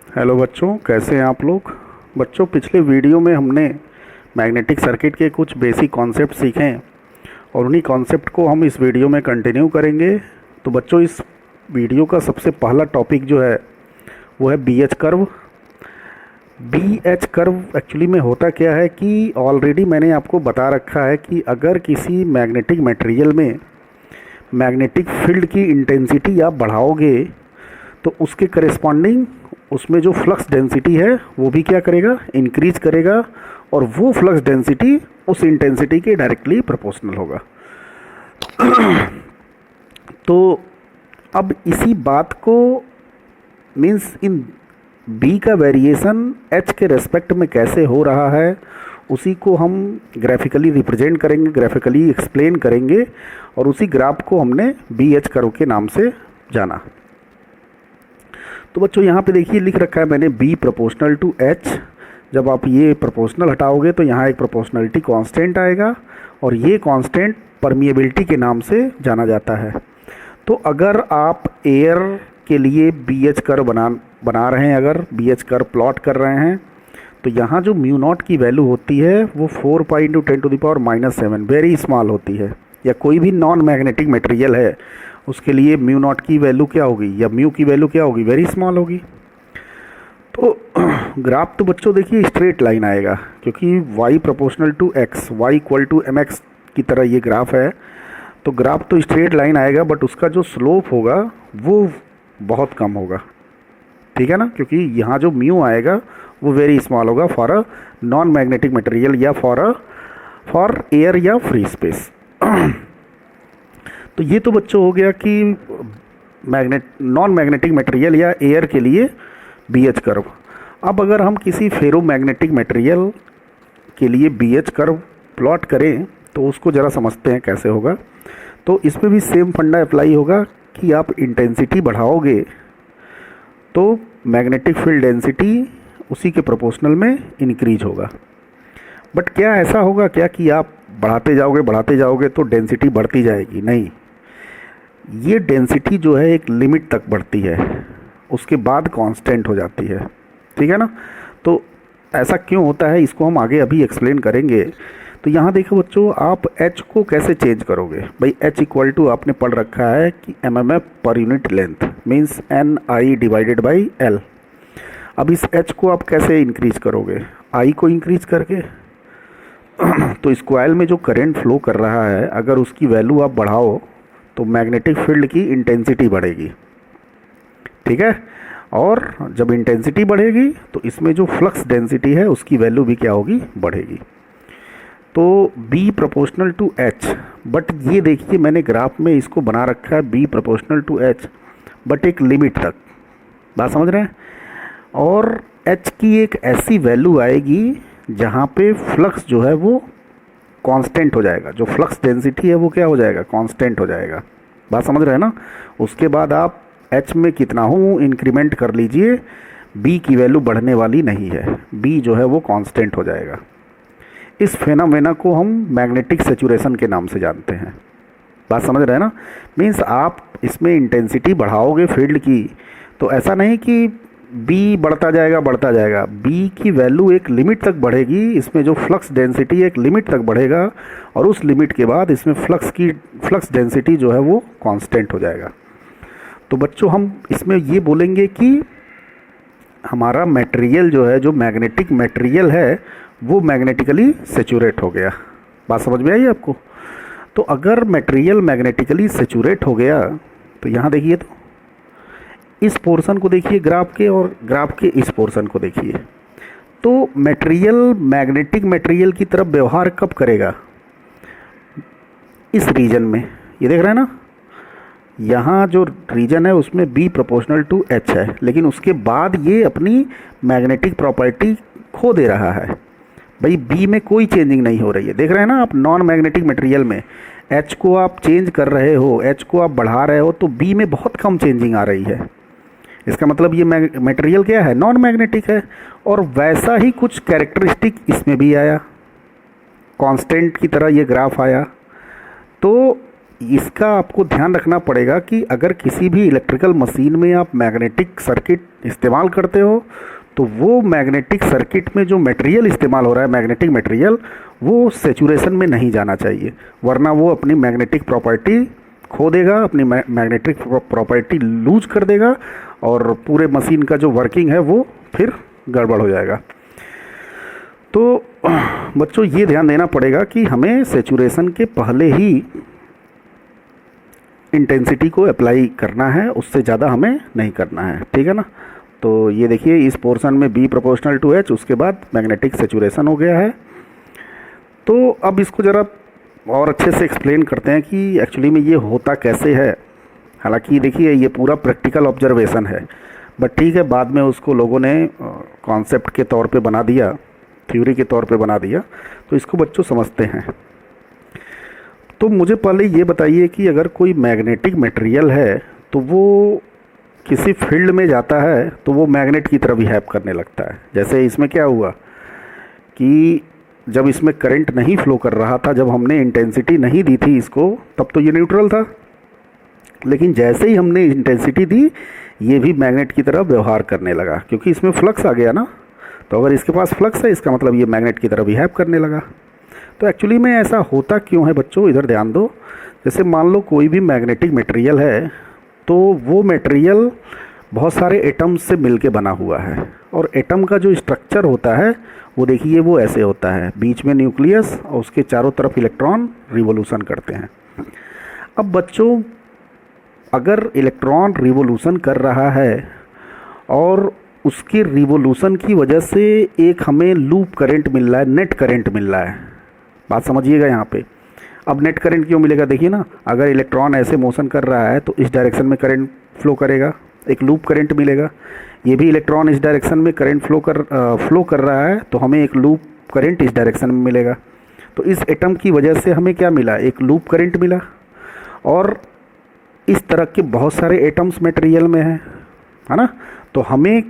Hello बच्चों, कैसे हैं आप लोग। बच्चों, पिछले वीडियो में हमने मैग्नेटिक सर्किट के कुछ बेसिक कॉन्सेप्ट सीखे हैं और उन्हीं कॉन्सेप्ट को हम इस वीडियो में कंटिन्यू करेंगे। तो बच्चों, इस वीडियो का सबसे पहला टॉपिक जो है वो है B H curve. B H curve actually में होता क्या है कि ऑलरेडी मैंने आपको बता रखा है कि अगर किसी मैग्नेटिक मटेरियल में मैग्नेटिक फील्ड की इंटेंसिटी आप बढ़ाओगे तो उसके करेस्पॉन्डिंग उसमें जो फ्लक्स डेंसिटी है वो भी क्या करेगा, इंक्रीज करेगा, और वो फ्लक्स डेंसिटी उस इंटेंसिटी के डायरेक्टली प्रोपोर्शनल होगा। तो अब इसी बात को मीन्स इन बी का वेरिएशन एच के रेस्पेक्ट में कैसे हो रहा है उसी को हम ग्राफिकली रिप्रेजेंट करेंगे, ग्राफिकली एक्सप्लेन करेंगे, और उसी ग्राफ को हमने बी एच कर्व के नाम से जाना। तो बच्चों, यहाँ पे देखिए लिख रखा है मैंने बी प्रोपोर्शनल टू एच। जब आप ये प्रोपोर्शनल हटाओगे तो यहाँ एक प्रोपोर्शनलिटी कांस्टेंट आएगा और ये कांस्टेंट परमिएबिलिटी के नाम से जाना जाता है। तो अगर आप एयर के लिए बी एच कर्व बना रहे हैं, अगर बी एच कर्व प्लॉट कर रहे हैं, तो यहाँ जो म्यू नॉट की वैल्यू होती है वो 4 पाई इंटू 10⁻⁻7 वेरी स्मॉल होती है। या कोई भी नॉन मैग्नेटिक मटेरियल है उसके लिए म्यू नॉट की वैल्यू क्या होगी, या म्यू की वैल्यू क्या होगी, वेरी स्मॉल होगी। तो ग्राफ तो बच्चों देखिए स्ट्रेट लाइन आएगा, क्योंकि y proportional to x, y equal to mx की तरह ये ग्राफ है। तो ग्राफ तो स्ट्रेट लाइन आएगा, बट उसका जो स्लोप होगा वो बहुत कम होगा, ठीक है ना, क्योंकि यहाँ जो म्यू आएगा वो वेरी स्मॉल होगा for a non magnetic material या फॉर एयर या फ्री स्पेस। तो ये तो बच्चों हो गया कि नॉन मैग्नेटिक मटेरियल या एयर के लिए बी एच कर्व। अब अगर हम किसी फेरो मैग्नेटिक मटेरियल के लिए बी एच कर्व प्लॉट करें तो उसको ज़रा समझते हैं कैसे होगा। तो इसमें भी सेम फंडा अप्लाई होगा कि आप इंटेंसिटी बढ़ाओगे तो मैग्नेटिक फील्ड डेंसिटी उसी के प्रोपोर्शनल में इंक्रीज होगा। बट क्या ऐसा होगा क्या कि आप बढ़ाते जाओगे तो डेंसिटी बढ़ती जाएगी? नहीं, ये डेंसिटी जो है एक लिमिट तक बढ़ती है, उसके बाद कांस्टेंट हो जाती है, ठीक है ना। तो ऐसा क्यों होता है इसको हम आगे अभी एक्सप्लेन करेंगे। तो यहाँ देखो बच्चों, आप h को कैसे चेंज करोगे। भाई h इक्वल टू आपने पढ़ रखा है कि mm per unit length means NI divided by L। अब इस h को आप कैसे इंक्रीज करोगे, I को इंक्रीज करके। तो इस कॉइल में जो करंट फ्लो कर रहा है अगर उसकी वैल्यू आप बढ़ाओ तो मैग्नेटिक फील्ड की इंटेंसिटी बढ़ेगी, ठीक है। और जब इंटेंसिटी बढ़ेगी तो इसमें जो फ्लक्स डेंसिटी है उसकी वैल्यू भी क्या होगी, बढ़ेगी। तो B proportional to H, but ये देखिए मैंने ग्राफ में इसको बना रखा है B proportional to H, but एक लिमिट तक, बात समझ रहे हैं। और H की एक ऐसी वैल्यू आएगी जहाँ पे फ्लक्स जो है वो कांस्टेंट हो जाएगा, जो फ्लक्स डेंसिटी है वो क्या हो जाएगा, कांस्टेंट हो जाएगा। बात समझ रहे हैं ना। उसके बाद आप H में कितना हो इंक्रीमेंट कर लीजिए, B की वैल्यू बढ़ने वाली नहीं है, B जो है वो कांस्टेंट हो जाएगा। इस फेनामेना को हम मैग्नेटिक सैचुरेशन के नाम से जानते हैं। बात समझ रहे हैं ना। मीन्स आप इसमें इंटेंसिटी बढ़ाओगे फील्ड की तो ऐसा नहीं कि B बढ़ता जाएगा, B की वैल्यू एक लिमिट तक बढ़ेगी, इसमें जो फ्लक्स डेंसिटी एक लिमिट तक बढ़ेगा और उस लिमिट के बाद इसमें फ्लक्स डेंसिटी जो है वो कांस्टेंट हो जाएगा। तो बच्चों, हम इसमें ये बोलेंगे कि हमारा मटेरियल जो है, जो मैग्नेटिक मटेरियल है वो मैग्नेटिकली सेचुरेट हो गया। बात समझ में आई आपको। तो अगर मटेरियल मैग्नेटिकली सेचुरेट हो गया तो यहाँ देखिए, तो इस पोर्शन को देखिए ग्राफ के, और ग्राफ के इस पोर्शन को देखिए। तो मटेरियल मैग्नेटिक मटेरियल की तरफ व्यवहार कब करेगा, इस रीजन में। ये देख रहे हैं ना, यहाँ जो रीजन है उसमें B प्रोपोर्शनल टू H है, लेकिन उसके बाद ये अपनी मैग्नेटिक प्रॉपर्टी खो दे रहा है। भाई B में कोई चेंजिंग नहीं हो रही है, देख रहे हैं ना आप। नॉन मैग्नेटिक मटेरियल में H को आप चेंज कर रहे हो, H को आप बढ़ा रहे हो, तो B में बहुत कम चेंजिंग आ रही है। इसका मतलब ये मटेरियल क्या है, नॉन मैग्नेटिक है। और वैसा ही कुछ कैरेक्टरिस्टिक इसमें भी आया, कांस्टेंट की तरह ये ग्राफ आया। तो इसका आपको ध्यान रखना पड़ेगा कि अगर किसी भी इलेक्ट्रिकल मशीन में आप मैग्नेटिक सर्किट इस्तेमाल करते हो तो वो मैग्नेटिक सर्किट में जो मटेरियल इस्तेमाल हो रहा है, मैग्नेटिक मटेरियल, वो सेचुरेशन में नहीं जाना चाहिए, वरना वो अपनी मैग्नेटिक प्रॉपर्टी खो देगा, अपनी मैग्नेटिक प्रॉपर्टी लूज कर देगा और पूरे मशीन का जो वर्किंग है वो फिर गड़बड़ हो जाएगा। तो बच्चों ये ध्यान देना पड़ेगा कि हमें सेचुरेशन के पहले ही इंटेंसिटी को अप्लाई करना है, उससे ज़्यादा हमें नहीं करना है, ठीक है ना। तो ये देखिए इस पोर्शन में B प्रोपोर्शनल टू H, उसके बाद मैग्नेटिक सेचुरेशन हो गया है। तो अब इसको ज़रा और अच्छे से एक्सप्लेन करते हैं कि एक्चुअली में ये होता कैसे है। हालांकि देखिए ये पूरा प्रैक्टिकल ऑब्जर्वेशन है, बट ठीक है, बाद में उसको लोगों ने कॉन्सेप्ट के तौर पे बना दिया, थ्योरी के तौर पे बना दिया, तो इसको बच्चों समझते हैं। तो मुझे पहले ये बताइए कि अगर कोई मैग्नेटिक मटेरियल है तो वो किसी फील्ड में जाता है तो वो मैग्नेट की तरह बिहेव करने लगता है। जैसे इसमें क्या हुआ कि जब इसमें करंट नहीं फ्लो कर रहा था, जब हमने इंटेंसिटी नहीं दी थी इसको, तब तो ये न्यूट्रल था, लेकिन जैसे ही हमने इंटेंसिटी दी ये भी मैग्नेट की तरह व्यवहार करने लगा, क्योंकि इसमें फ्लक्स आ गया ना। तो अगर इसके पास फ्लक्स है, इसका मतलब ये मैग्नेट की तरह बिहेव करने लगा। तो एक्चुअली में ऐसा होता क्यों है बच्चों, इधर ध्यान दो। जैसे मान लो कोई भी मैग्नेटिक मटेरियल है, तो वो मटेरियल बहुत सारे एटम्स से मिलके बना हुआ है, और एटम का जो स्ट्रक्चर होता है वो देखिए वो ऐसे होता है, बीच में न्यूक्लियस और उसके चारों तरफ इलेक्ट्रॉन रिवोल्यूशन करते हैं। अब बच्चों अगर इलेक्ट्रॉन रिवोल्यूशन कर रहा है और उसके रिवोल्यूशन की वजह से एक हमें लूप करंट मिल रहा है, नेट करंट मिल रहा है, बात समझिएगा यहाँ पे। अब नेट करंट क्यों मिलेगा, देखिए ना, अगर इलेक्ट्रॉन ऐसे मोशन कर रहा है तो इस डायरेक्शन में करंट फ्लो करेगा, एक लूप करंट मिलेगा। ये भी इलेक्ट्रॉन इस डायरेक्शन में करंट फ्लो कर रहा है तो हमें एक लूप करंट इस डायरेक्शन में मिलेगा। तो इस एटम की वजह से हमें क्या मिला, एक लूप करंट मिला। और इस तरह के बहुत सारे एटम्स मटेरियल में है ना, तो हमें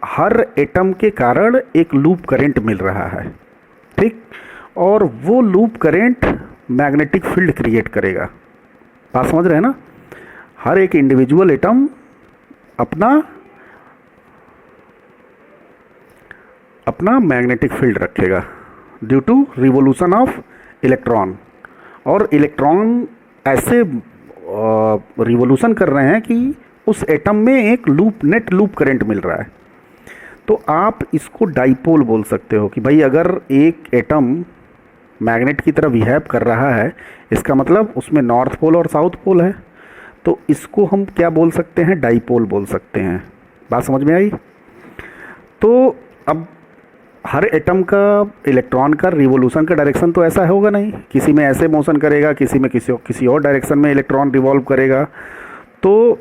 हर एटम के कारण एक लूप करंट मिल रहा है, ठीक। और वो loop current magnetic field create करेगा, बात समझ रहे हैं ना। हर एक इंडिविजुअल एटम अपना मैग्नेटिक फील्ड रखेगा due to revolution of electron. और इलेक्ट्रॉन ऐसे रिवोल्यूशन कर रहे हैं कि उस एटम में एक नेट लूप करंट मिल रहा है। तो आप इसको डाइपोल बोल सकते हो कि भाई अगर एक एटम मैग्नेट की तरह बिहेव कर रहा है, इसका मतलब उसमें नॉर्थ पोल और साउथ पोल है, तो इसको हम क्या बोल सकते हैं, डाइपोल बोल सकते हैं। बात समझ में आई। तो अब हर एटम का इलेक्ट्रॉन का रिवोल्यूशन का डायरेक्शन तो ऐसा होगा नहीं, किसी में ऐसे मोशन करेगा, किसी में किसी और डायरेक्शन में इलेक्ट्रॉन रिवॉल्व करेगा। तो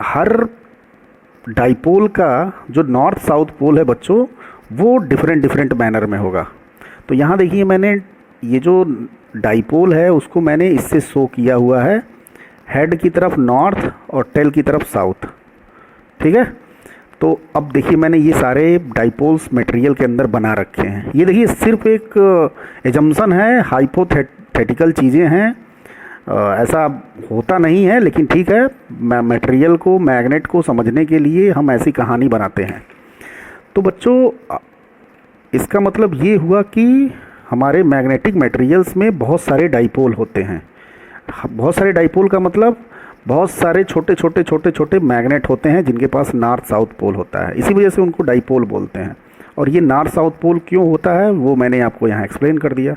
हर डाइपोल का जो नॉर्थ साउथ पोल है बच्चों, वो डिफरेंट मैनर में होगा। तो यहाँ देखिए मैंने ये जो डाइपोल है उसको मैंने इससे शो किया हुआ है, हेड की तरफ नॉर्थ और टेल की तरफ साउथ, ठीक है। तो अब देखिए मैंने ये सारे डाइपोल्स मटेरियल के अंदर बना रखे हैं। ये देखिए सिर्फ एक एजम्पशन है, हाइपोथेटिकल चीज़ें हैं, ऐसा होता नहीं है, लेकिन ठीक है, मटेरियल को, मैग्नेट को समझने के लिए हम ऐसी कहानी बनाते हैं। तो बच्चों इसका मतलब ये हुआ कि हमारे मैग्नेटिक मटेरियल्स में बहुत सारे डाइपोल होते हैं। बहुत सारे डाइपोल का मतलब बहुत सारे छोटे मैग्नेट होते हैं जिनके पास नॉर्थ साउथ पोल होता है, इसी वजह से उनको डाइपोल बोलते हैं। और ये नॉर्थ साउथ पोल क्यों होता है वो मैंने आपको यहाँ एक्सप्लेन कर दिया।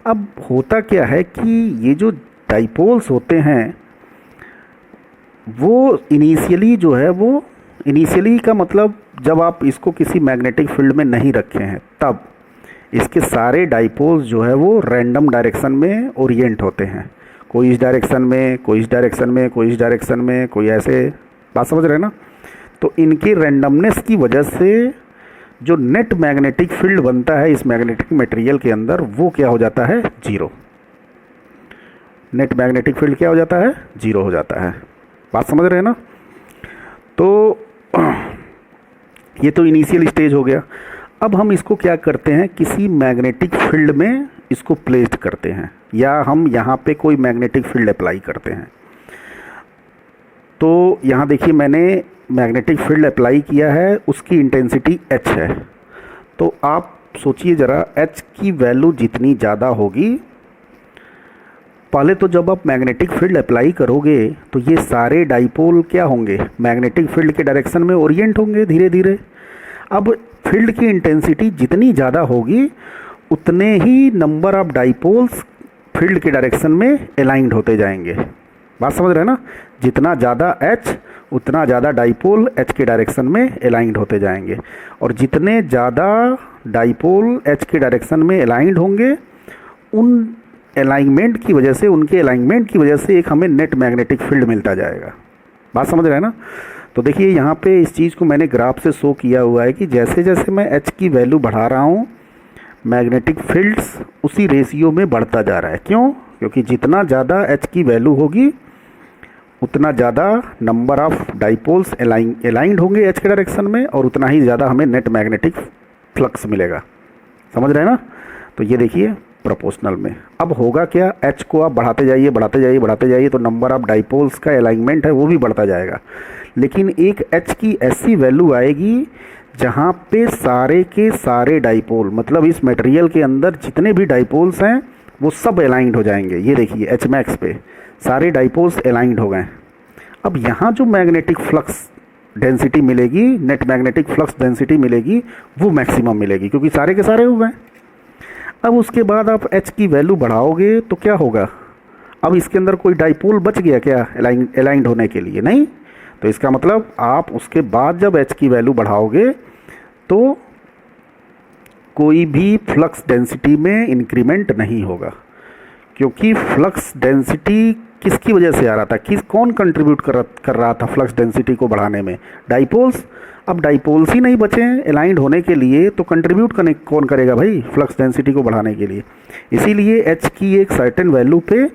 अब होता क्या है कि ये जो डाइपोल्स होते हैं वो इनिशियली जो है, वो इनिशियली का मतलब जब आप इसको किसी मैग्नेटिक फील्ड में नहीं रखे हैं, तब इसके सारे डाइपोल्स जो है वो रैंडम डायरेक्शन में ओरिएंट होते हैं, कोई इस डायरेक्शन में, कोई इस डायरेक्शन में, कोई इस डायरेक्शन में, कोई ऐसे, बात समझ रहे हैं ना। तो इनकी रैंडमनेस की वजह से जो नेट मैग्नेटिक फील्ड बनता है इस मैग्नेटिक मटेरियल के अंदर, वो क्या हो जाता है, जीरो। नेट मैग्नेटिक फील्ड क्या हो जाता है, जीरो हो जाता है, बात समझ रहे हैं ना। तो ये तो इनिशियल स्टेज हो गया। अब हम इसको क्या करते हैं, किसी मैग्नेटिक फील्ड में इसको प्लेस्ड करते हैं या हम यहाँ पे कोई मैग्नेटिक फील्ड अप्लाई करते हैं। तो यहाँ देखिए मैंने मैग्नेटिक फील्ड अप्लाई किया है, उसकी इंटेंसिटी H है। तो आप सोचिए ज़रा, H की वैल्यू जितनी ज़्यादा होगी, पहले तो जब आप मैग्नेटिक फील्ड अप्लाई करोगे तो ये सारे डाइपोल क्या होंगे, मैग्नेटिक फील्ड के डायरेक्शन में ओरिएंट होंगे धीरे धीरे। अब फील्ड की इंटेंसिटी जितनी ज़्यादा होगी उतने ही नंबर ऑफ डाइपोल्स फील्ड के डायरेक्शन में अलाइंड होते जाएंगे। बात समझ रहे हैं ना, जितना ज़्यादा H उतना ज़्यादा डाइपोल H के डायरेक्शन में अलाइंड होते जाएंगे, और जितने ज़्यादा डाइपोल H के डायरेक्शन में अलाइंड होंगे उन अलाइनमेंट की वजह से, उनके अलाइनमेंट की वजह से एक हमें नेट मैग्नेटिक फील्ड मिलता जाएगा। बात समझ रहे हैं ना। तो देखिए यहाँ पे इस चीज़ को मैंने ग्राफ से शो किया हुआ है कि जैसे जैसे मैं H की वैल्यू बढ़ा रहा हूँ मैग्नेटिक फील्ड्स उसी रेशियो में बढ़ता जा रहा है। क्यों? क्योंकि जितना ज़्यादा H की वैल्यू होगी उतना ज़्यादा नंबर ऑफ डाइपोल्स अलाइंड होंगे H के डायरेक्शन में, और उतना ही ज़्यादा हमें नेट मैग्नेटिक फ्लक्स मिलेगा। समझ रहे हैं ना। तो ये देखिए प्रोपोर्शनल में अब होगा क्या, H को आप बढ़ाते जाइए बढ़ाते जाइए बढ़ाते जाइए तो नंबर ऑफ डाइपोल्स का अलाइनमेंट है वो भी बढ़ता जाएगा। लेकिन एक H की ऐसी वैल्यू आएगी जहाँ पे सारे के सारे डाइपोल, मतलब इस मटेरियल के अंदर जितने भी डाइपोल्स हैं वो सब अलाइंड हो जाएंगे। ये देखिए H मैक्स पे सारे डाइपोल्स अलाइंड हो गए। अब यहाँ जो मैग्नेटिक फ्लक्स डेंसिटी मिलेगी, नेट मैग्नेटिक फ्लक्स डेंसिटी मिलेगी, वो मैक्सिमम मिलेगी क्योंकि सारे के सारे हो गए। अब उसके बाद आप H की वैल्यू बढ़ाओगे तो क्या होगा, अब इसके अंदर कोई डाइपोल बच गया क्या अलाइंड होने के लिए? नहीं। तो इसका मतलब आप उसके बाद जब H की वैल्यू बढ़ाओगे तो कोई भी फ्लक्स डेंसिटी में इंक्रीमेंट नहीं होगा, क्योंकि फ्लक्स डेंसिटी किसकी वजह से आ रहा था, कौन कंट्रीब्यूट कर रहा था फ्लक्स डेंसिटी को बढ़ाने में? डाइपोल्स। अब डाइपोल्स ही नहीं बचे हैं अलाइंड होने के लिए तो कंट्रीब्यूट कौन करेगा भाई फ्लक्स डेंसिटी को बढ़ाने के लिए? इसीलिए H की एक सर्टेन वैल्यू पे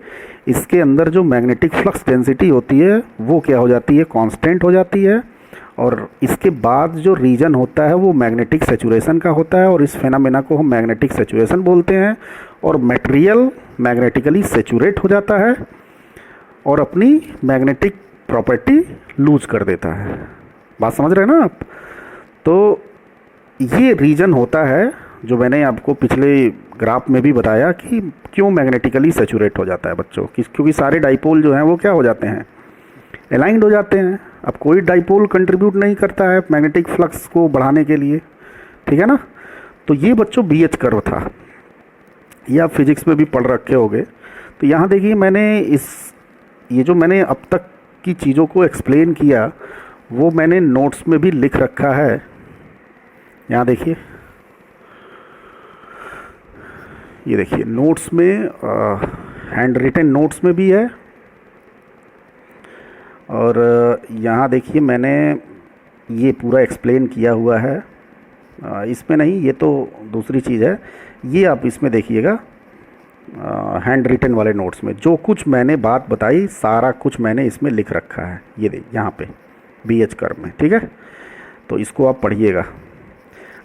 इसके अंदर जो मैग्नेटिक फ्लक्स डेंसिटी होती है वो क्या हो जाती है, कांस्टेंट हो जाती है। और इसके बाद जो रीजन होता है वो मैग्नेटिक सैचुरेशन का होता है, और इस फेनामेना को हम मैग्नेटिक सैचुरेशन बोलते हैं। और मटेरियल मैग्नेटिकली सैचुरेट हो जाता है और अपनी मैग्नेटिक प्रॉपर्टी लूज कर देता है। बात समझ रहे हैं ना आप। तो ये रीजन होता है जो मैंने आपको पिछले ग्राफ में भी बताया कि क्यों मैग्नेटिकली सैचुरेट हो जाता है बच्चों, क्योंकि सारे डाइपोल जो हैं वो क्या हो जाते हैं, अलाइंड हो जाते हैं। अब कोई डाइपोल कंट्रीब्यूट नहीं करता है मैग्नेटिक फ्लक्स को बढ़ाने के लिए, ठीक है ना। तो ये बच्चों BH कर्व था, ये आप फिजिक्स में भी पढ़ रखे होंगे। तो यहाँ देखिए मैंने ये जो मैंने अब तक की चीज़ों को एक्सप्लेन किया वो मैंने नोट्स में भी लिख रखा है। यहाँ देखिए, ये देखिए नोट्स में, हैंड रिटन नोट्स में भी है। और यहाँ देखिए मैंने ये पूरा एक्सप्लेन किया हुआ है। इसमें नहीं, ये तो दूसरी चीज़ है, ये आप इसमें देखिएगा हैंड रिटन वाले नोट्स में जो कुछ मैंने बात बताई सारा कुछ मैंने इसमें लिख रखा है। ये देखिए यहाँ पे BH कर्व में, ठीक है। तो इसको आप पढ़िएगा।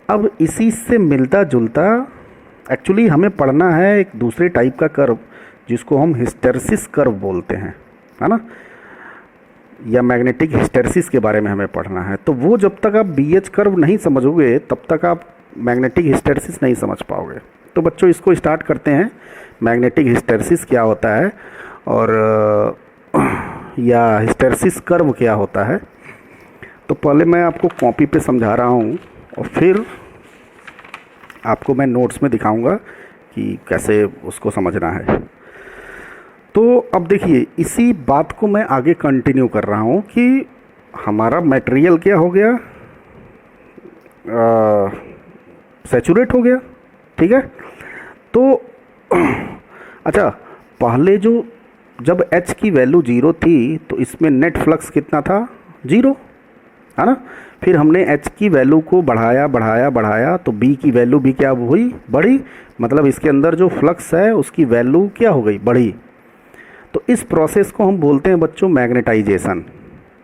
अब इसी से मिलता जुलता एक्चुअली हमें पढ़ना है एक दूसरे टाइप का कर्व जिसको हम हिस्टेरेसिस कर्व बोलते हैं, है ना, या मैग्नेटिक हिस्टेरेसिस के बारे में हमें पढ़ना है। तो वो जब तक आप BH कर्व नहीं समझोगे तब तक आप मैग्नेटिक हिस्टेरेसिस नहीं समझ पाओगे। तो बच्चों इसको स्टार्ट करते हैं, मैग्नेटिक हिस्टेरेसिस क्या होता है और या हिस्टेरेसिस कर्व क्या होता है। तो पहले मैं आपको कॉपी पे समझा रहा हूँ और फिर आपको मैं नोट्स में दिखाऊंगा कि कैसे उसको समझना है। तो अब देखिए इसी बात को मैं आगे कंटिन्यू कर रहा हूँ कि हमारा मटेरियल क्या हो गया, सैचुरेट हो गया, ठीक है। तो अच्छा, पहले जब H की वैल्यू 0 थी तो इसमें नेट फ्लक्स कितना था, 0, है ना। फिर हमने H की वैल्यू को बढ़ाया बढ़ाया बढ़ाया तो B की वैल्यू भी क्या हुई, बढ़ी, मतलब इसके अंदर जो फ्लक्स है उसकी वैल्यू क्या हो गई, बढ़ी। तो इस प्रोसेस को हम बोलते हैं बच्चों मैग्नेटाइजेशन,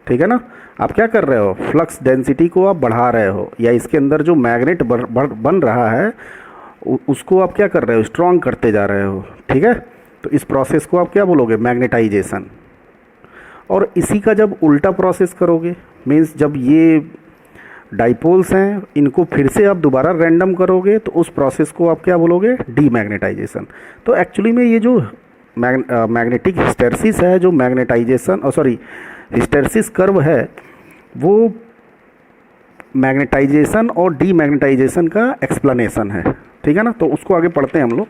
ठीक है ना। आप क्या कर रहे हो, फ्लक्स डेंसिटी को आप बढ़ा रहे हो, या इसके अंदर जो मैग्नेट बन रहा है उसको आप क्या कर रहे हो, स्ट्रॉन्ग करते जा रहे हो, ठीक है। तो इस प्रोसेस को आप क्या बोलोगे, मैग्नेटाइजेशन। और इसी का जब उल्टा प्रोसेस करोगे, मीन्स जब ये डाइपोल्स हैं इनको फिर से आप दोबारा रैंडम करोगे, तो उस प्रोसेस को आप क्या बोलोगे, डीमैग्नेटाइजेशन। तो एक्चुअली में ये जो मैग्नेटिक हिस्टैरिसीस है, जो मैग्नेटाइजेशन सॉरी हिस्टैरिसीस कर्व है, वो मैग्नेटाइजेशन और डीमैग्नेटाइजेशन का एक्सप्लेनेशन है, ठीक है ना। तो उसको आगे पढ़ते हैं हम लोग।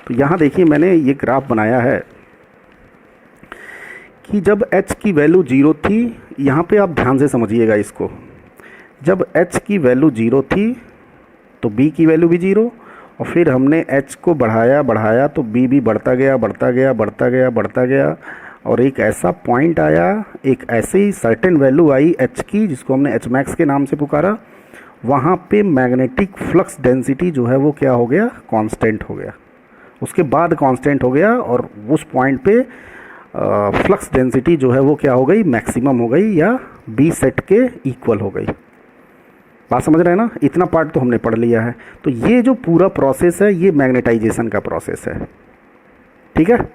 तो यहाँ देखिए मैंने ये ग्राफ बनाया है कि जब H की वैल्यू 0 थी, यहाँ पे आप ध्यान से समझिएगा इसको, जब H की वैल्यू 0 थी तो B की वैल्यू भी 0, और फिर हमने H को बढ़ाया तो B भी बढ़ता गया, और एक ऐसा पॉइंट आया, एक ऐसे ही सर्टेन वैल्यू आई H की, जिसको हमने H मैक्स के नाम से पुकारा। वहाँ पे मैग्नेटिक फ्लक्स डेंसिटी जो है वो क्या हो गया, कांस्टेंट हो गया, उसके बाद कांस्टेंट हो गया, और उस पॉइंट पे फ्लक्स डेंसिटी जो है वो क्या हो गई, मैक्सिमम हो गई, या B सेट के इक्वल हो गई। बात समझ रहे हैं ना, इतना पार्ट तो हमने पढ़ लिया है। तो ये जो पूरा प्रोसेस है ये मैग्नेटाइजेशन का प्रोसेस है, ठीक है।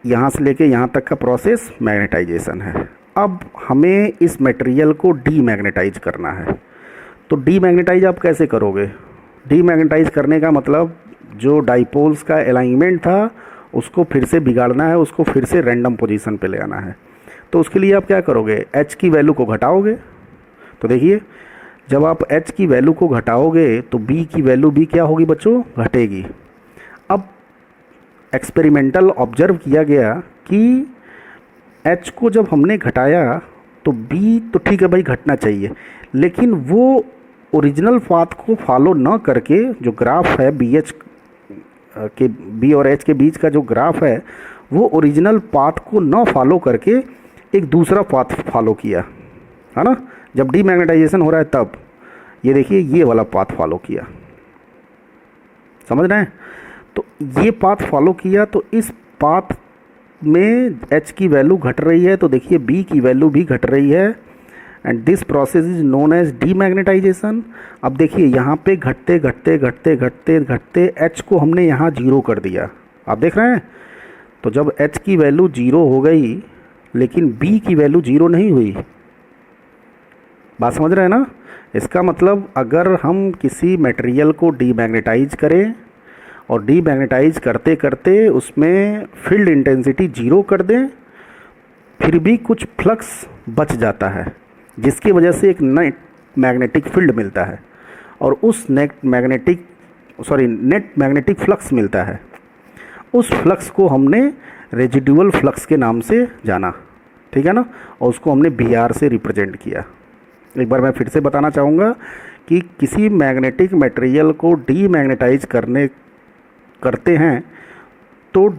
यहाँ से लेके यहाँ तक का प्रोसेस मैग्नेटाइजेशन है। अब हमें इस मटेरियल को डीमैग्नेटाइज करना है। तो डीमैग्नेटाइज आप कैसे करोगे, डीमैग्नेटाइज करने का मतलब जो डाइपोल्स का अलाइनमेंट था उसको फिर से बिगाड़ना है, उसको फिर से रैंडम पोजीशन पे ले आना है। तो उसके लिए आप क्या करोगे, H की वैल्यू को घटाओगे। तो देखिए जब आप H की वैल्यू को घटाओगे तो B की वैल्यू भी क्या होगी बच्चों, घटेगी। अब एक्सपेरिमेंटल ऑब्जर्व किया गया कि H को जब हमने घटाया तो B तो ठीक है भाई घटना चाहिए, लेकिन वो ओरिजिनल पाथ को फॉलो न करके, जो ग्राफ है BH के B और H के बीच का जो ग्राफ है, वो ओरिजिनल पाथ को न फॉलो करके एक दूसरा पाथ फॉलो किया, है ना। जब डीमैग्नेटाइजेशन हो रहा है तब ये देखिए ये वाला पाथ फॉलो किया, समझ रहे हैं। तो ये पाथ फॉलो किया, तो इस पाथ में H की वैल्यू घट रही है, तो देखिए B की वैल्यू भी घट रही है, and this process is known as demagnetization. अब देखिए यहाँ पे घटते H को हमने यहाँ 0 कर दिया, आप देख रहे हैं। तो जब H की वैल्यू 0 हो गई लेकिन B की वैल्यू 0 नहीं हुई, बात समझ रहे हैं ना। इसका मतलब अगर हम किसी मटेरियल को डीमैग्नेटाइज करें और डीमैग्नेटाइज करते करते उसमें फील्ड इंटेंसिटी 0 कर दें, फिर भी कुछ फ्लक्स बच जाता है, जिसकी वजह से एक नेट मैग्नेटिक फील्ड मिलता है, और उस नेट मैग्नेटिक फ्लक्स मिलता है। उस फ्लक्स को हमने रेजिडुअल फ्लक्स के नाम से जाना, ठीक है ना, और उसको हमने BR से रिप्रेजेंट किया। एक बार मैं फिर से बताना चाहूँगा कि किसी मैग्नेटिक मटेरियल को डीमैग्नेटाइज करते हैं तो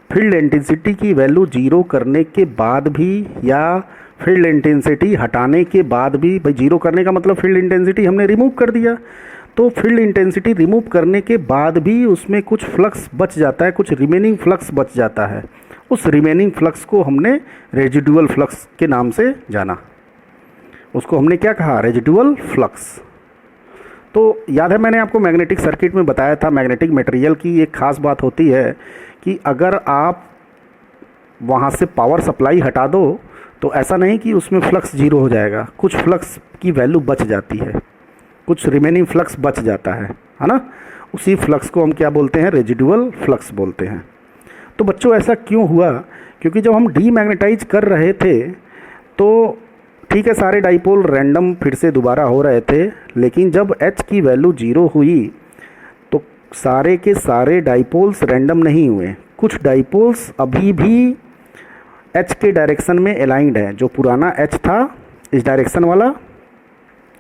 फील्ड इंटेंसिटी की वैल्यू 0 करने के बाद भी, या फील्ड इंटेंसिटी हटाने के बाद भी, भाई 0 करने का मतलब फील्ड इंटेंसिटी हमने रिमूव कर दिया, तो फील्ड इंटेंसिटी रिमूव करने के बाद भी उसमें कुछ फ्लक्स बच जाता है, कुछ रिमेनिंग फ्लक्स बच जाता है। उस रिमेनिंग फ्लक्स को हमने रेजिडुअल फ्लक्स के नाम से जाना, उसको हमने क्या कहा, रेजिडुअल फ्लक्स। तो याद है मैंने आपको मैग्नेटिक सर्किट में बताया था, मैग्नेटिक मटेरियल की एक ख़ास बात होती है कि अगर आप वहाँ से पावर सप्लाई हटा दो तो ऐसा नहीं कि उसमें फ्लक्स 0 हो जाएगा, कुछ फ्लक्स की वैल्यू बच जाती है, कुछ रिमेनिंग फ्लक्स बच जाता है ना। उसी फ्लक्स को हम क्या बोलते हैं, रेजिडुअल फ्लक्स बोलते हैं। तो बच्चों ऐसा क्यों हुआ, क्योंकि जब हम डीमैग्नेटाइज कर रहे थे तो ठीक है सारे डाइपोल रैंडम फिर से दोबारा हो रहे थे, लेकिन जब H की वैल्यू 0 हुई तो सारे के सारे डाइपोल्स रैंडम नहीं हुए, कुछ डाइपोल्स अभी भी H के डायरेक्शन में अलाइंड है। जो पुराना H था इस डायरेक्शन वाला,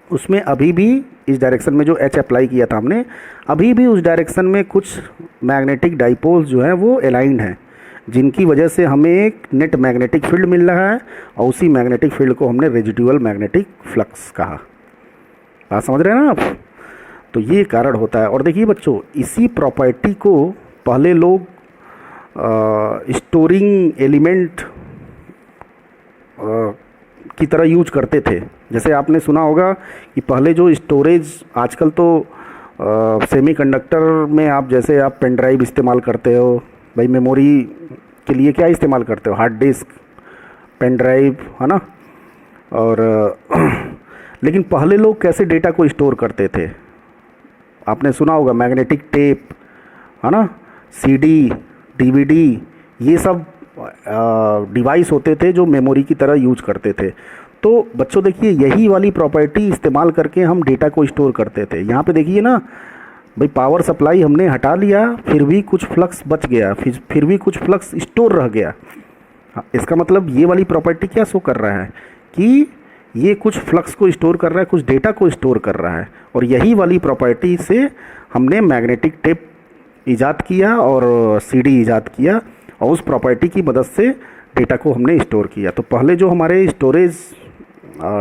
उसमें अभी भी इस डायरेक्शन में जो H अप्लाई किया था हमने, अभी भी उस डायरेक्शन में कुछ मैग्नेटिक डाइपोल्स जो हैं वो अलाइंड हैं, जिनकी वजह से हमें एक नेट मैग्नेटिक फील्ड मिल रहा है, और उसी मैग्नेटिक फील्ड को हमने रेजिडुअल मैग्नेटिक फ्लक्स कहा। बात समझ रहे हैं ना आप। तो ये कारण होता है। और देखिए बच्चों, इसी प्रॉपर्टी को पहले लोग स्टोरिंग एलिमेंट की तरह यूज करते थे। जैसे आपने सुना होगा कि पहले जो स्टोरेज, आजकल तो सेमीकंडक्टर में आप जैसे आप पेन ड्राइव इस्तेमाल करते हो, भाई मेमोरी के लिए क्या इस्तेमाल करते हो, हार्ड डिस्क, पेन ड्राइव, है ना। और लेकिन पहले लोग कैसे डेटा को स्टोर करते थे, आपने सुना होगा मैग्नेटिक टेप, है ना, सीडी, डीवीडी, ये सब डिवाइस होते थे जो मेमोरी की तरह यूज करते थे। तो बच्चों देखिए यही वाली प्रॉपर्टी इस्तेमाल करके हम डेटा को स्टोर करते थे। यहाँ पे देखिए ना भाई, पावर सप्लाई हमने हटा लिया, फिर भी कुछ फ्लक्स बच गया, फिर भी कुछ फ्लक्स स्टोर रह गया। इसका मतलब ये वाली प्रॉपर्टी क्या शो कर रहा है कि ये कुछ फ्लक्स को स्टोर कर रहा है, कुछ डेटा को स्टोर कर रहा है। और यही वाली प्रॉपर्टी से हमने मैग्नेटिक टेप ईजाद किया और सीडी ईजाद किया, और उस प्रॉपर्टी की मदद से डेटा को हमने स्टोर किया। तो पहले जो हमारे स्टोरेज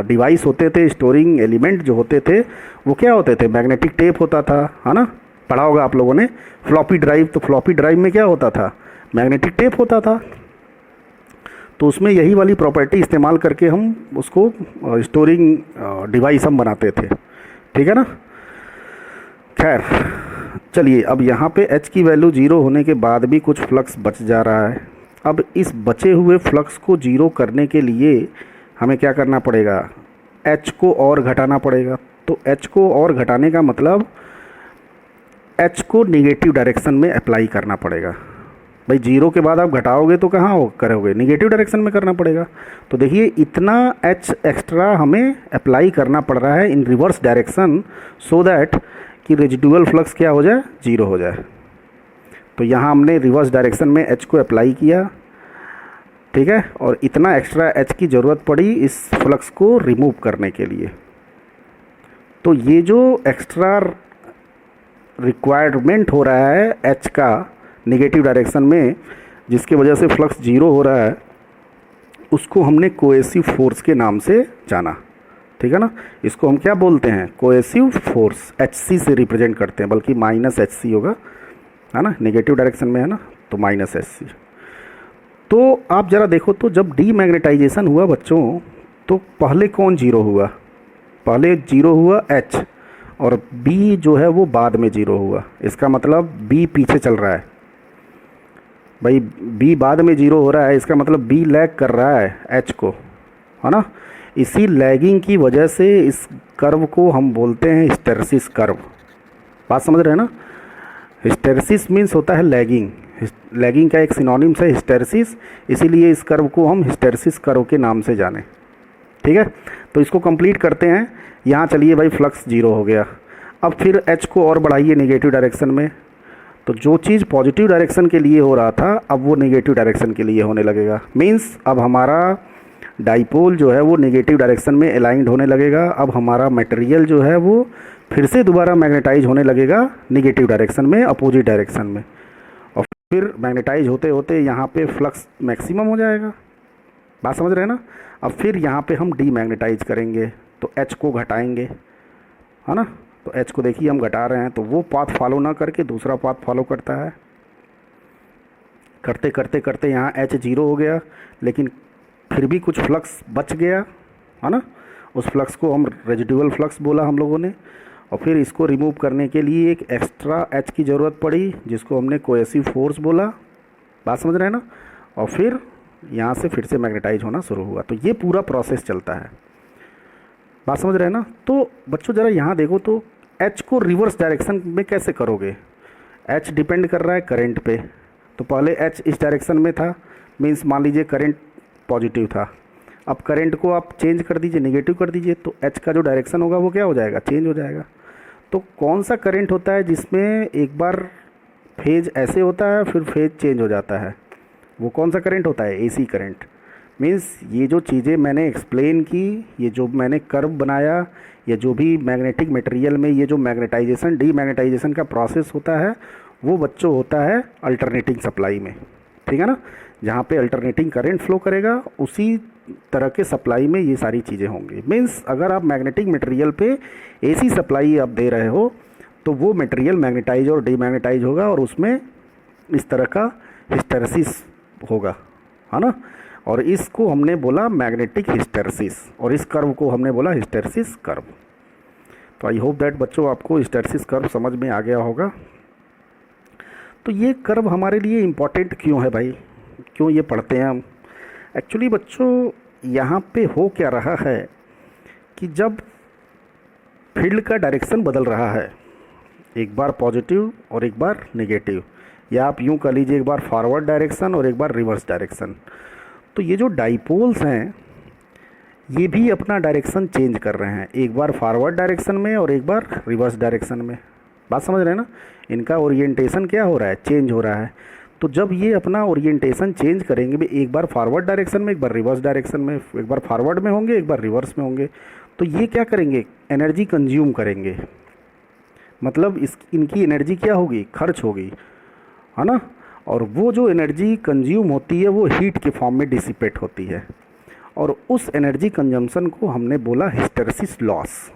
डिवाइस होते थे, स्टोरिंग एलिमेंट जो होते थे, वो क्या होते थे, मैग्नेटिक टेप होता था, है ना, पढ़ा होगा आप लोगों ने। फ्लॉपी ड्राइव, तो फ्लॉपी ड्राइव में क्या होता था, मैग्नेटिक टेप होता था। तो उसमें यही वाली प्रॉपर्टी इस्तेमाल करके हम उसको स्टोरिंग डिवाइस हम बनाते थे, ठीक है ना। खैर चलिए, अब यहाँ पे H की वैल्यू 0 होने के बाद भी कुछ फ्लक्स बच जा रहा है। अब इस बचे हुए फ्लक्स को 0 करने के लिए हमें क्या करना पड़ेगा, H को और घटाना पड़ेगा। तो H को और घटाने का मतलब H को निगेटिव डायरेक्शन में अप्लाई करना पड़ेगा। भाई 0 के बाद आप घटाओगे तो कहाँ हो करोगे, निगेटिव डायरेक्शन में करना पड़ेगा। तो देखिए इतना H एक्स्ट्रा हमें अप्लाई करना पड़ रहा है इन रिवर्स डायरेक्शन, सो दैट कि रेजिडुअल फ्लक्स क्या हो जाए, 0 हो जाए। तो यहाँ हमने रिवर्स डायरेक्शन में H को अप्लाई किया, ठीक है, और इतना एक्स्ट्रा H की ज़रूरत पड़ी इस फ्लक्स को रिमूव करने के लिए। तो ये जो एक्स्ट्रा रिक्वायरमेंट हो रहा है H का नेगेटिव डायरेक्शन में, जिसकी वजह से फ्लक्स 0 हो रहा है, उसको हमने कोएसिव फोर्स के नाम से जाना, ठीक है ना। इसको हम क्या बोलते हैं, कोएसिव फोर्स, HC से रिप्रेजेंट करते हैं, बल्कि -HC होगा, है ना, नेगेटिव डायरेक्शन में है ना, तो -HC। तो आप ज़रा देखो, तो जब डीमैग्नेटाइजेशन हुआ बच्चों, तो पहले कौन 0 हुआ, पहले 0 हुआ H, और B जो है वो बाद में 0 हुआ। इसका मतलब B पीछे चल रहा है, भाई B बाद में 0 हो रहा है, इसका मतलब B लैग कर रहा है H को, है ना। इसी लैगिंग की वजह से इस कर्व को हम बोलते हैं हिस्टेरेसिस कर्व। बात समझ रहे हैं ना। हिस्टेरेसिस मीन्स होता है लैगिंग, लैगिंग का एक सिनोनिम्स है हिस्टेरेसिस, इसीलिए इस कर्व को हम हिस्टेरेसिस कर्व के नाम से जाने, ठीक है। तो इसको कंप्लीट करते हैं। यहाँ चलिए भाई फ्लक्स 0 हो गया, अब फिर H को और बढ़ाइए नेगेटिव डायरेक्शन में। तो जो चीज़ पॉजिटिव डायरेक्शन के लिए हो रहा था, अब वो नेगेटिव डायरेक्शन के लिए होने लगेगा। मीन्स अब हमारा डाइपोल जो है वो नेगेटिव डायरेक्शन में अलाइंड होने लगेगा। अब हमारा मटेरियल जो है वो फिर से दोबारा मैग्नेटाइज होने लगेगा नेगेटिव डायरेक्शन में, अपोजिट डायरेक्शन में, और फिर मैग्नेटाइज होते होते यहाँ पे फ्लक्स मैक्सिमम हो जाएगा। बात समझ रहे हैं ना। अब फिर यहाँ पे हम डीमैग्नेटाइज करेंगे, तो H को घटाएंगे, है ना। तो H को देखिए हम घटा रहे हैं, तो वो पाथ फॉलो ना करके दूसरा पाथ फॉलो करता है। करते करते करते यहाँ H 0 हो गया, लेकिन फिर भी कुछ फ्लक्स बच गया, है ना। उस फ्लक्स को हम रेजिडुअल फ्लक्स बोला हम लोगों ने। और फिर इसको रिमूव करने के लिए एक एक्स्ट्रा H की ज़रूरत पड़ी, जिसको हमने कोएसिव फोर्स बोला। बात समझ रहे हैं ना। और फिर यहाँ से फिर से मैग्नेटाइज होना शुरू हुआ। तो ये पूरा प्रोसेस चलता है। बात समझ रहे हैं ना। तो बच्चों ज़रा यहाँ देखो, तो H को रिवर्स डायरेक्शन में कैसे करोगे। H डिपेंड कर रहा है करंट पे। तो पहले H इस डायरेक्शन में था, मीन्स मान लीजिए करंट पॉजिटिव था। अब करंट को आप चेंज कर दीजिए, नेगेटिव कर दीजिए, तो H का जो डायरेक्शन होगा वो क्या हो जाएगा, चेंज हो जाएगा। तो कौन सा करंट होता है जिसमें एक बार फेज ऐसे होता है फिर फेज चेंज हो जाता है, वो कौन सा करंट होता है, AC करंट। मीन्स ये जो चीज़ें मैंने एक्सप्लेन की, ये जो मैंने कर्व बनाया, या जो भी मैग्नेटिक मटेरियल में ये जो मैग्नेटाइजेशन डीमैग्नेटाइजेशन का प्रोसेस होता है, वो बच्चों होता है अल्टरनेटिंग सप्लाई में, ठीक है ना। जहाँ पे अल्टरनेटिंग करंट फ्लो करेगा, उसी तरह के सप्लाई में ये सारी चीज़ें होंगी। मीन्स अगर आप मैग्नेटिक मटेरियल पे AC सप्लाई आप दे रहे हो, तो वो मटेरियल मैग्नेटाइज और डीमैग्नेटाइज होगा, और उसमें इस तरह का हिस्टेरेसिस होगा, है ना। और इसको हमने बोला मैग्नेटिक हिस्टेरेसिस, और इस कर्व को हमने बोला हिस्टेरेसिस कर्व। तो आई होप दैट बच्चों आपको हिस्टैरिसीस कर्व समझ में आ गया होगा। तो ये कर्व हमारे लिए इम्पॉर्टेंट क्यों है भाई, क्यों ये पढ़ते हैं हम? एक्चुअली बच्चों यहाँ पे हो क्या रहा है कि जब फील्ड का डायरेक्शन बदल रहा है, एक बार पॉजिटिव और एक बार नेगेटिव, या आप यूँ कह लीजिए एक बार फॉरवर्ड डायरेक्शन और एक बार रिवर्स डायरेक्शन, तो ये जो डाइपोल्स हैं ये भी अपना डायरेक्शन चेंज कर रहे हैं, एक बार फॉरवर्ड डायरेक्शन में और एक बार रिवर्स डायरेक्शन में। बात समझ रहे हैं ना? इनका ओरिएंटेशन क्या हो रहा है, चेंज हो रहा है। तो जब ये अपना ओरिएंटेशन चेंज करेंगे भी, एक बार फॉरवर्ड डायरेक्शन में, एक बार रिवर्स डायरेक्शन में, एक बार फॉरवर्ड में होंगे, एक बार रिवर्स में होंगे, तो ये क्या करेंगे, एनर्जी कंज्यूम करेंगे। मतलब इनकी एनर्जी क्या होगी, खर्च होगी, है ना? और वो जो एनर्जी कंज्यूम होती है वो हीट के फॉर्म में डिसिपेट होती है, और उस एनर्जी कंजम्पशन को हमने बोला हिस्टैरिसीस लॉस।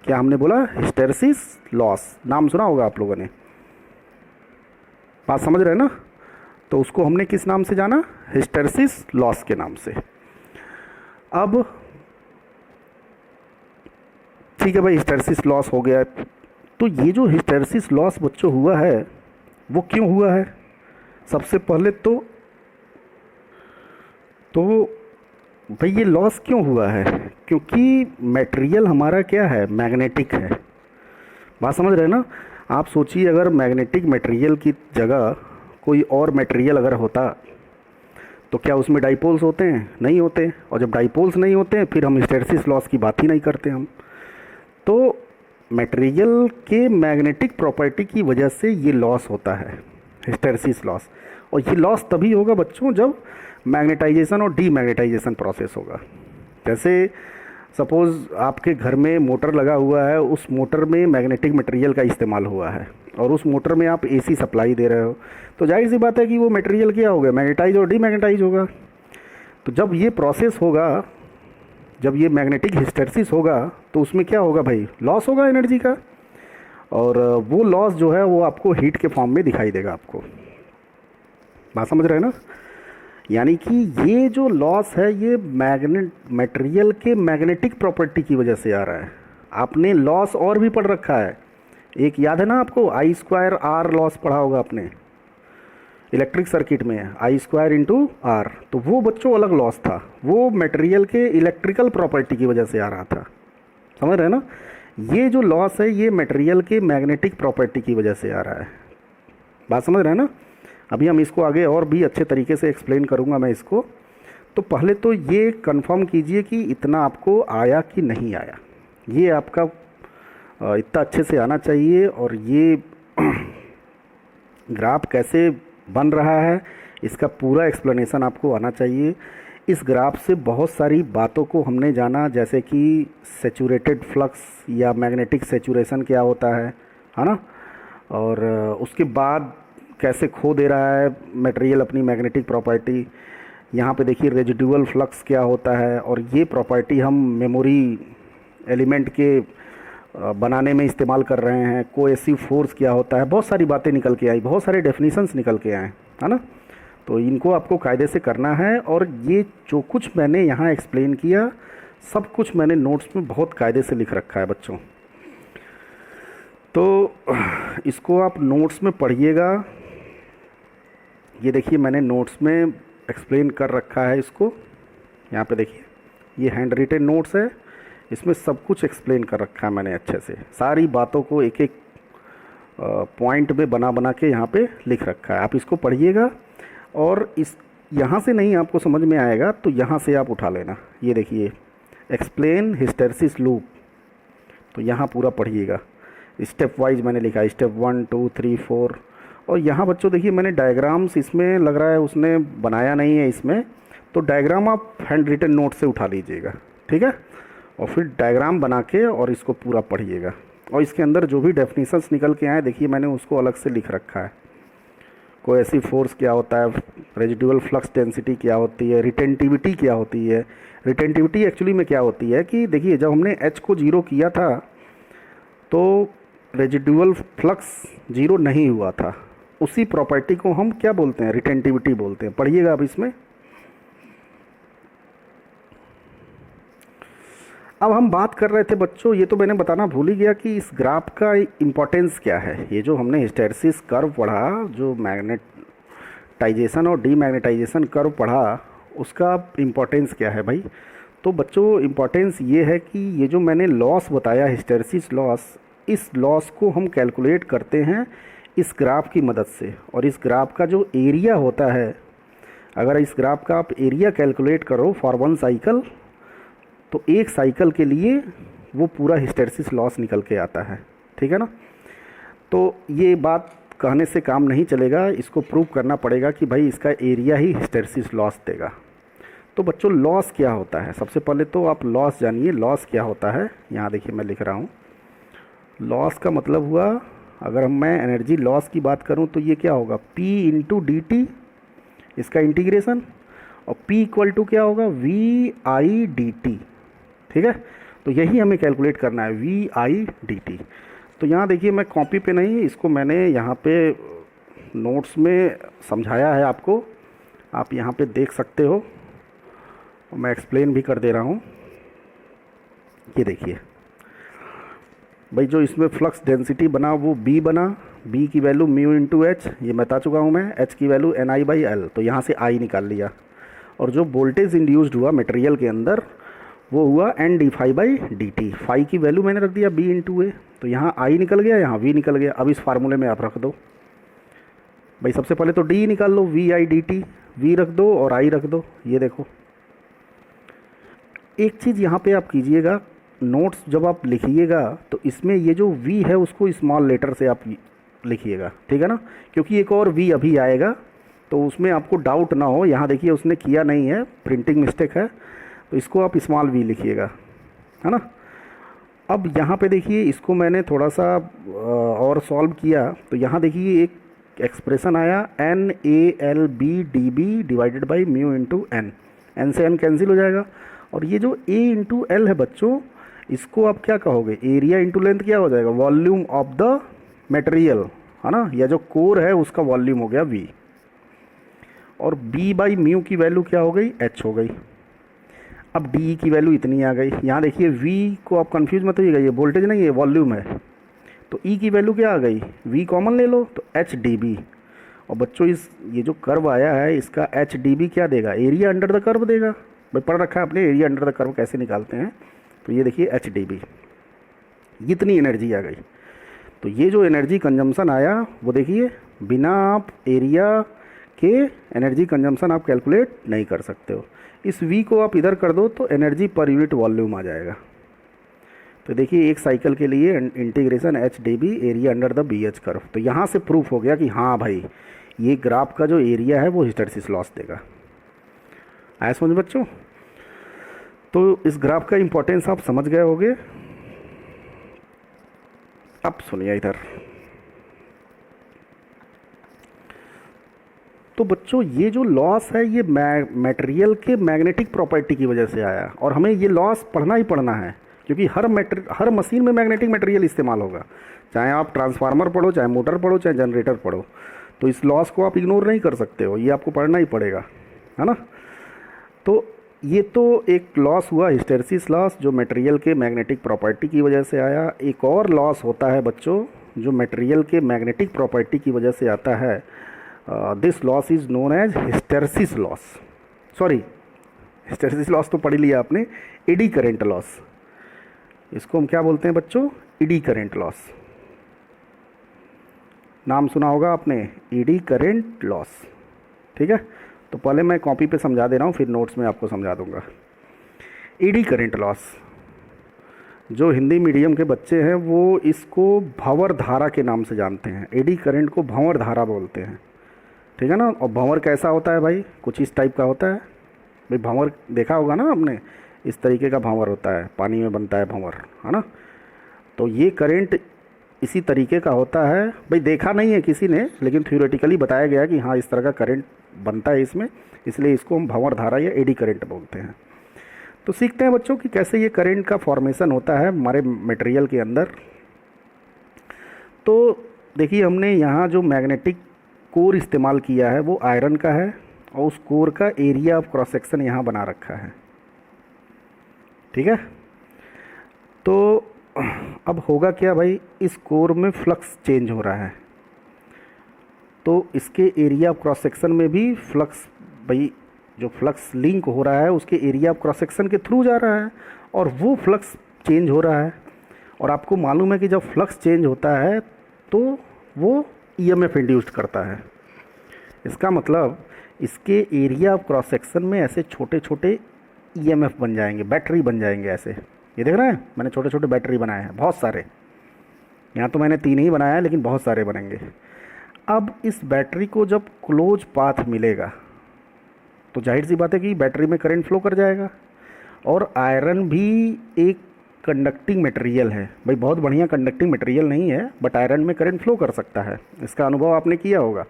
क्या हमने बोला? Hysteresis loss. नाम सुना होगा आप लोगों ने, बात समझ रहे हैं ना? तो उसको हमने किस नाम से जाना? हिस्टैरिसीस लॉस के नाम से। अब ठीक है भाई, हिस्टैरिसीस लॉस हो गया। तो ये जो हिस्टैरिसीस लॉस बच्चों हुआ है वो क्यों हुआ है? सबसे पहले तो भाई ये लॉस क्यों हुआ है? क्योंकि मटेरियल हमारा क्या है, मैग्नेटिक है। बात समझ रहे हैं ना? आप सोचिए अगर मैग्नेटिक मटेरियल की जगह कोई और मटेरियल अगर होता तो क्या उसमें डाइपोल्स होते हैं? नहीं होते। और जब डाइपोल्स नहीं होते हैं फिर हम हिस्टैरिसीस लॉस की बात ही नहीं करते हम। तो मटेरियल के मैग्नेटिक प्रॉपर्टी की वजह से ये लॉस होता है, हिस्टैरिसीस लॉस। और ये लॉस तभी होगा बच्चों जब मैग्नेटाइजेशन और डीमैग्नेटाइजेशन प्रोसेस होगा। जैसे सपोज़ आपके घर में मोटर लगा हुआ है, उस मोटर में मैग्नेटिक मटेरियल का इस्तेमाल हुआ है और उस मोटर में आप एसी सप्लाई दे रहे हो, तो जाहिर सी बात है कि वो मटेरियल क्या होगा, मैग्नेटाइज और डीमैग्नेटाइज होगा। तो जब ये प्रोसेस होगा, जब ये मैग्नेटिक हिस्टैरिसीस होगा, तो उसमें क्या होगा भाई, लॉस होगा एनर्जी का। और वो लॉस जो है वो आपको हीट के फॉर्म में दिखाई देगा आपको। बात समझ रहे हैं ना? यानी कि ये जो लॉस है ये मटेरियल के मैग्नेटिक प्रॉपर्टी की वजह से आ रहा है। आपने लॉस और भी पढ़ रखा है, एक याद है ना आपको, I²R लॉस पढ़ा होगा आपने इलेक्ट्रिक सर्किट में, I²×R। तो वो बच्चों अलग लॉस था, वो मटेरियल के इलेक्ट्रिकल प्रॉपर्टी की वजह से आ रहा था। समझ रहे हैं ना? ये जो लॉस है ये मटेरियल के मैग्नेटिक प्रॉपर्टी की वजह से आ रहा है। बात समझ रहे हैं ना? अभी हम इसको आगे और भी अच्छे तरीके से एक्सप्लेन करूंगा मैं इसको। तो पहले तो ये कंफर्म कीजिए कि इतना आपको आया कि नहीं आया। ये आपका इतना अच्छे से आना चाहिए। और ये ग्राफ कैसे बन रहा है इसका पूरा एक्सप्लेनेशन आपको आना चाहिए। इस ग्राफ से बहुत सारी बातों को हमने जाना, जैसे कि सैचुरेटेड फ्लक्स या मैग्नेटिक सैचुरेशन क्या होता है ना? और उसके बाद कैसे खो दे रहा है मटेरियल अपनी मैग्नेटिक प्रॉपर्टी। यहाँ पे देखिए रेजिडुअल फ्लक्स क्या होता है, और ये प्रॉपर्टी हम मेमोरी एलिमेंट के बनाने में इस्तेमाल कर रहे हैं। कोएसिव फोर्स क्या होता है, बहुत सारी बातें निकल के आई, बहुत सारे डेफिनेशंस निकल के आए, है ना? तो इनको आपको कायदे से करना है। और ये जो कुछ मैंने यहाँ एक्सप्लेन किया सब कुछ मैंने नोट्स में बहुत कायदे से लिख रखा है बच्चों। तो इसको आप नोट्स में पढ़िएगा। ये देखिए मैंने नोट्स में एक्सप्लेन कर रखा है इसको। यहाँ पे देखिए ये हैंड रिटेन नोट्स है, इसमें सब कुछ एक्सप्लेन कर रखा है मैंने अच्छे से। सारी बातों को एक एक पॉइंट में बना बना के यहाँ पे लिख रखा है। आप इसको पढ़िएगा और इस यहाँ से नहीं आपको समझ में आएगा तो यहाँ से आप उठा लेना। ये देखिए एक्सप्लेन हिस्टैरिसीस लूप, तो यहाँ पूरा पढ़िएगा। स्टेप वाइज मैंने लिखा है, स्टेप 1 2 3 4। और यहाँ बच्चों देखिए मैंने डायग्राम्स, इसमें लग रहा है उसने बनाया नहीं है इसमें, तो डायग्राम आप हैंड रिटन नोट से उठा लीजिएगा, ठीक है? और फिर डायग्राम बना के और इसको पूरा पढ़िएगा। और इसके अंदर जो भी डेफिनेशंस निकल के आए देखिए मैंने उसको अलग से लिख रखा है। कोएसिव फोर्स क्या होता है, रेजिडुअल फ्लक्स डेंसिटी क्या होती है, रिटेंटिविटी क्या होती है। रिटेंटिविटी एक्चुअली में क्या होती है कि देखिए जब हमने H को 0 किया था तो रेजिडुअल फ्लक्स 0 नहीं हुआ था। उसी प्रॉपर्टी को हम क्या बोलते हैं, रिटेंटिविटी बोलते हैं। पढ़िएगा अब इसमें। अब हम बात कर रहे थे बच्चों, ये तो मैंने बताना भूल ही गया कि इस ग्राफ का इम्पोर्टेंस क्या है। ये जो हमने हिस्टैरिसीस कर्व पढ़ा, जो मैग्नेटाइजेशन और डीमैग्नेटाइजेशन कर्व पढ़ा, उसका इम्पोर्टेंस क्या है भाई। तो बच्चों इम्पोर्टेंस ये है कि ये जो मैंने लॉस बताया, हिस्टैरिसीस लॉस, इस लॉस को हम कैलकुलेट करते हैं इस ग्राफ की मदद से। और इस ग्राफ का जो एरिया होता है, अगर इस ग्राफ का आप एरिया कैलकुलेट करो फॉर वन साइकिल, तो एक साइकिल के लिए वो पूरा हिस्टैरिसीस लॉस निकल के आता है। ठीक है ना। तो ये बात कहने से काम नहीं चलेगा, इसको प्रूव करना पड़ेगा कि भाई इसका एरिया ही हिस्टैरिसीस लॉस देगा। तो बच्चों लॉस क्या होता है, सबसे पहले तो आप लॉस जानिए। लॉस क्या होता है, यहाँ देखिए मैं लिख रहा हूँ। लॉस का मतलब हुआ, अगर मैं एनर्जी लॉस की बात करूँ तो ये क्या होगा, P इंटू डी टी, इसका इंटीग्रेशन, और P इक्वल टू क्या होगा, वी आई डी टी। ठीक है, तो यही हमें कैलकुलेट करना है, वी आई डी टी। तो यहाँ देखिए मैं कॉपी पे नहीं, इसको मैंने यहाँ पे नोट्स में समझाया है आपको, आप यहाँ पे देख सकते हो। मैं एक्सप्लेन भी कर दे रहा हूँ। ये देखिए भाई, जो इसमें फ्लक्स डेंसिटी बना वो B बना, B की वैल्यू म्यू इंटू एच, ये बता चुका हूँ मैं, H की वैल्यू NI/L, तो यहाँ से I निकाल लिया। और जो वोल्टेज इंड्यूस्ड हुआ मटेरियल के अंदर वो हुआ NdΦ/dt। फाई की वैल्यू मैंने रख दिया B इंटू ए, तो यहाँ I निकल गया, यहाँ V निकल गया। अब इस फार्मूले में आप रख दो भाई, सबसे पहले तो D निकाल लो, VI/dt, V रख दो और I रख दो। ये देखो, एक चीज़ यहाँ पे आप कीजिएगा, नोट्स जब आप लिखिएगा तो इसमें ये जो V है उसको स्मॉल लेटर से आप लिखिएगा। ठीक है ना, क्योंकि एक और V अभी आएगा तो उसमें आपको डाउट ना हो। यहाँ देखिए उसने किया नहीं है, प्रिंटिंग मिस्टेक है, तो इसको आप स्मॉल V लिखिएगा, है ना। अब यहाँ पे देखिए, इसको मैंने थोड़ा सा और सॉल्व किया, तो यहाँ देखिए एक एक्सप्रेशन आया, NALB/dB divided by mu into N. N से एन कैंसिल हो जाएगा, और ये जो A इंटू एल है बच्चों, इसको आप क्या कहोगे, एरिया इंटू लेंथ क्या हो जाएगा, वॉल्यूम ऑफ द मटेरियल, है ना, या जो कोर है उसका वॉल्यूम हो गया V। और B बाई म्यू की वैल्यू क्या हो गई, H हो गई। अब D की वैल्यू इतनी आ गई। यहाँ देखिए V को आप कंफ्यूज मत होइएगा, ये वोल्टेज नहीं है, वॉल्यूम है। तो E की वैल्यू क्या आ गई, V कॉमन ले लो तो HdB। और बच्चों ये जो कर्व आया है इसका HdB क्या देगा, एरिया अंडर द कर्व देगा। भाई पढ़ रखा है आपने एरिया अंडर द कर्व कैसे निकालते हैं। तो ये देखिए HdB, इतनी एनर्जी आ गई। तो ये जो एनर्जी कंजम्पशन आया वो देखिए, बिना आप एरिया के एनर्जी कंजम्पशन आप कैलकुलेट नहीं कर सकते हो। इस V को आप इधर कर दो तो एनर्जी पर यूनिट वॉल्यूम आ जाएगा। तो देखिए एक साइकिल के लिए integration HdB area under the BH curve. तो यहाँ से प्रूफ हो गया कि हाँ भाई, ये ग्राफ का जो एरिया है वो हिस्टैरिसीस लॉस देगा। आया समझ बच्चों। तो इस ग्राफ का इंपॉर्टेंस आप समझ गए होंगे। अब सुनिए इधर। तो बच्चों ये जो लॉस है ये मटेरियल के मैग्नेटिक प्रॉपर्टी की वजह से आया, और हमें ये लॉस पढ़ना ही पढ़ना है, क्योंकि हर मशीन में मैग्नेटिक मटेरियल इस्तेमाल होगा। चाहे आप ट्रांसफार्मर पढ़ो, चाहे मोटर पढ़ो, चाहे जनरेटर पढ़ो, तो इस लॉस को आप इग्नोर नहीं कर सकते हो, ये आपको पढ़ना ही पड़ेगा, है ना। तो ये तो एक लॉस हुआ हिस्टैरिसीस लॉस, जो मटेरियल के मैग्नेटिक प्रॉपर्टी की वजह से आया। एक और लॉस होता है बच्चों जो मटेरियल के मैग्नेटिक प्रॉपर्टी की वजह से आता है। This loss is known as hysteresis loss. Sorry, hysteresis loss तो पढ़ लिया आपने। एडी करंट लॉस, इसको हम क्या बोलते हैं बच्चों, एडी करंट लॉस। नाम सुना होगा आपने, एडी करंट लॉस। ठीक है, तो पहले मैं कॉपी पे समझा दे रहा हूँ, फिर नोट्स में आपको समझा दूंगा। एडी करंट लॉस, जो हिंदी मीडियम के बच्चे हैं वो इसको भंवर धारा के नाम से जानते हैं। एडी करंट को भंवर धारा बोलते हैं। ठीक है ना। और भंवर कैसा होता है भाई, कुछ इस टाइप का होता है। भाई भंवर देखा होगा ना आपने, इस तरीके का भंवर होता है, पानी में बनता है भंवर, है ना। तो ये करंट इसी तरीके का होता है। भाई देखा नहीं है किसी ने, लेकिन थ्योरेटिकली बताया गया कि हाँ इस तरह का करंट बनता है इसमें, इसलिए इसको हम भंवर धारा या एडी करंट बोलते हैं। तो सीखते हैं बच्चों कि कैसे ये करंट का फॉर्मेशन होता है हमारे मटेरियल के अंदर। तो देखिए हमने यहाँ जो मैग्नेटिक कोर इस्तेमाल किया है वो आयरन का है, और उस कोर का एरिया ऑफ क्रॉस सेक्शन यहाँ बना रखा है। ठीक है। तो अब होगा क्या भाई, इस कोर में फ्लक्स चेंज हो रहा है, तो इसके एरिया ऑफ क्रॉस सेक्शन में भी फ्लक्स, भाई जो फ्लक्स लिंक हो रहा है उसके एरिया ऑफ क्रॉस सेक्शन के थ्रू जा रहा है, और वो फ्लक्स चेंज हो रहा है। और आपको मालूम है कि जब फ्लक्स चेंज होता है तो वो ईएमएफ इंड्यूस्ड करता है। इसका मतलब इसके एरिया ऑफ क्रॉस सेक्शन में ऐसे छोटे छोटे ईएमएफ बन जाएंगे, बैटरी बन जाएंगे ऐसे। ये देख रहे हैं, मैंने छोटे छोटे बैटरी बनाए हैं, बहुत सारे। यहाँ तो मैंने 3 ही बनाया है, लेकिन बहुत सारे बनेंगे। अब इस बैटरी को जब क्लोज पाथ मिलेगा तो जाहिर सी बात है कि बैटरी में करंट फ्लो कर जाएगा। और आयरन भी एक कंडक्टिंग मटेरियल है भाई, बहुत बढ़िया कंडक्टिंग मटेरियल नहीं है, बट आयरन में करंट फ्लो कर सकता है, इसका अनुभव आपने किया होगा।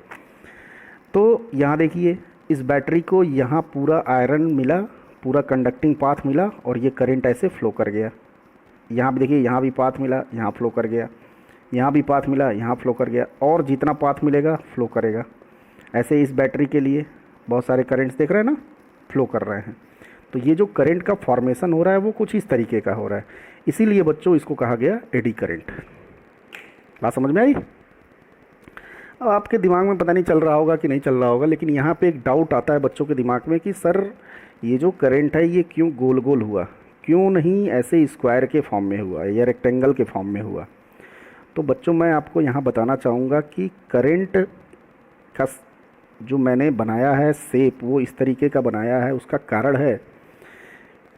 तो यहाँ देखिए, इस बैटरी को यहाँ पूरा आयरन मिला, पूरा कंडक्टिंग पाथ मिला, और ये करंट ऐसे फ्लो कर गया। यहाँ भी देखिए, यहाँ भी पाथ मिला, यहाँ फ्लो कर गया, यहाँ भी पाथ मिला, यहाँ फ्लो कर गया, और जितना पाथ मिलेगा फ्लो करेगा। ऐसे इस बैटरी के लिए बहुत सारे करंट्स देख रहे हैं ना, फ्लो कर रहे हैं। तो ये जो करंट का फॉर्मेशन हो रहा है वो कुछ इस तरीके का हो रहा है, इसीलिए बच्चों इसको कहा गया एडी करंट। बात समझ में आई? अब आपके दिमाग में पता नहीं चल रहा होगा कि नहीं चल रहा होगा, लेकिन यहाँ पे एक डाउट आता है बच्चों के दिमाग में कि सर ये जो करंट है ये क्यों गोल गोल हुआ, क्यों नहीं ऐसे स्क्वायर के फॉर्म में हुआ या रेक्टेंगल के फॉर्म में हुआ। तो बच्चों मैं आपको यहाँ बताना चाहूँगा कि करंट का जो मैंने बनाया है शेप, वो इस तरीके का बनाया है, उसका कारण है,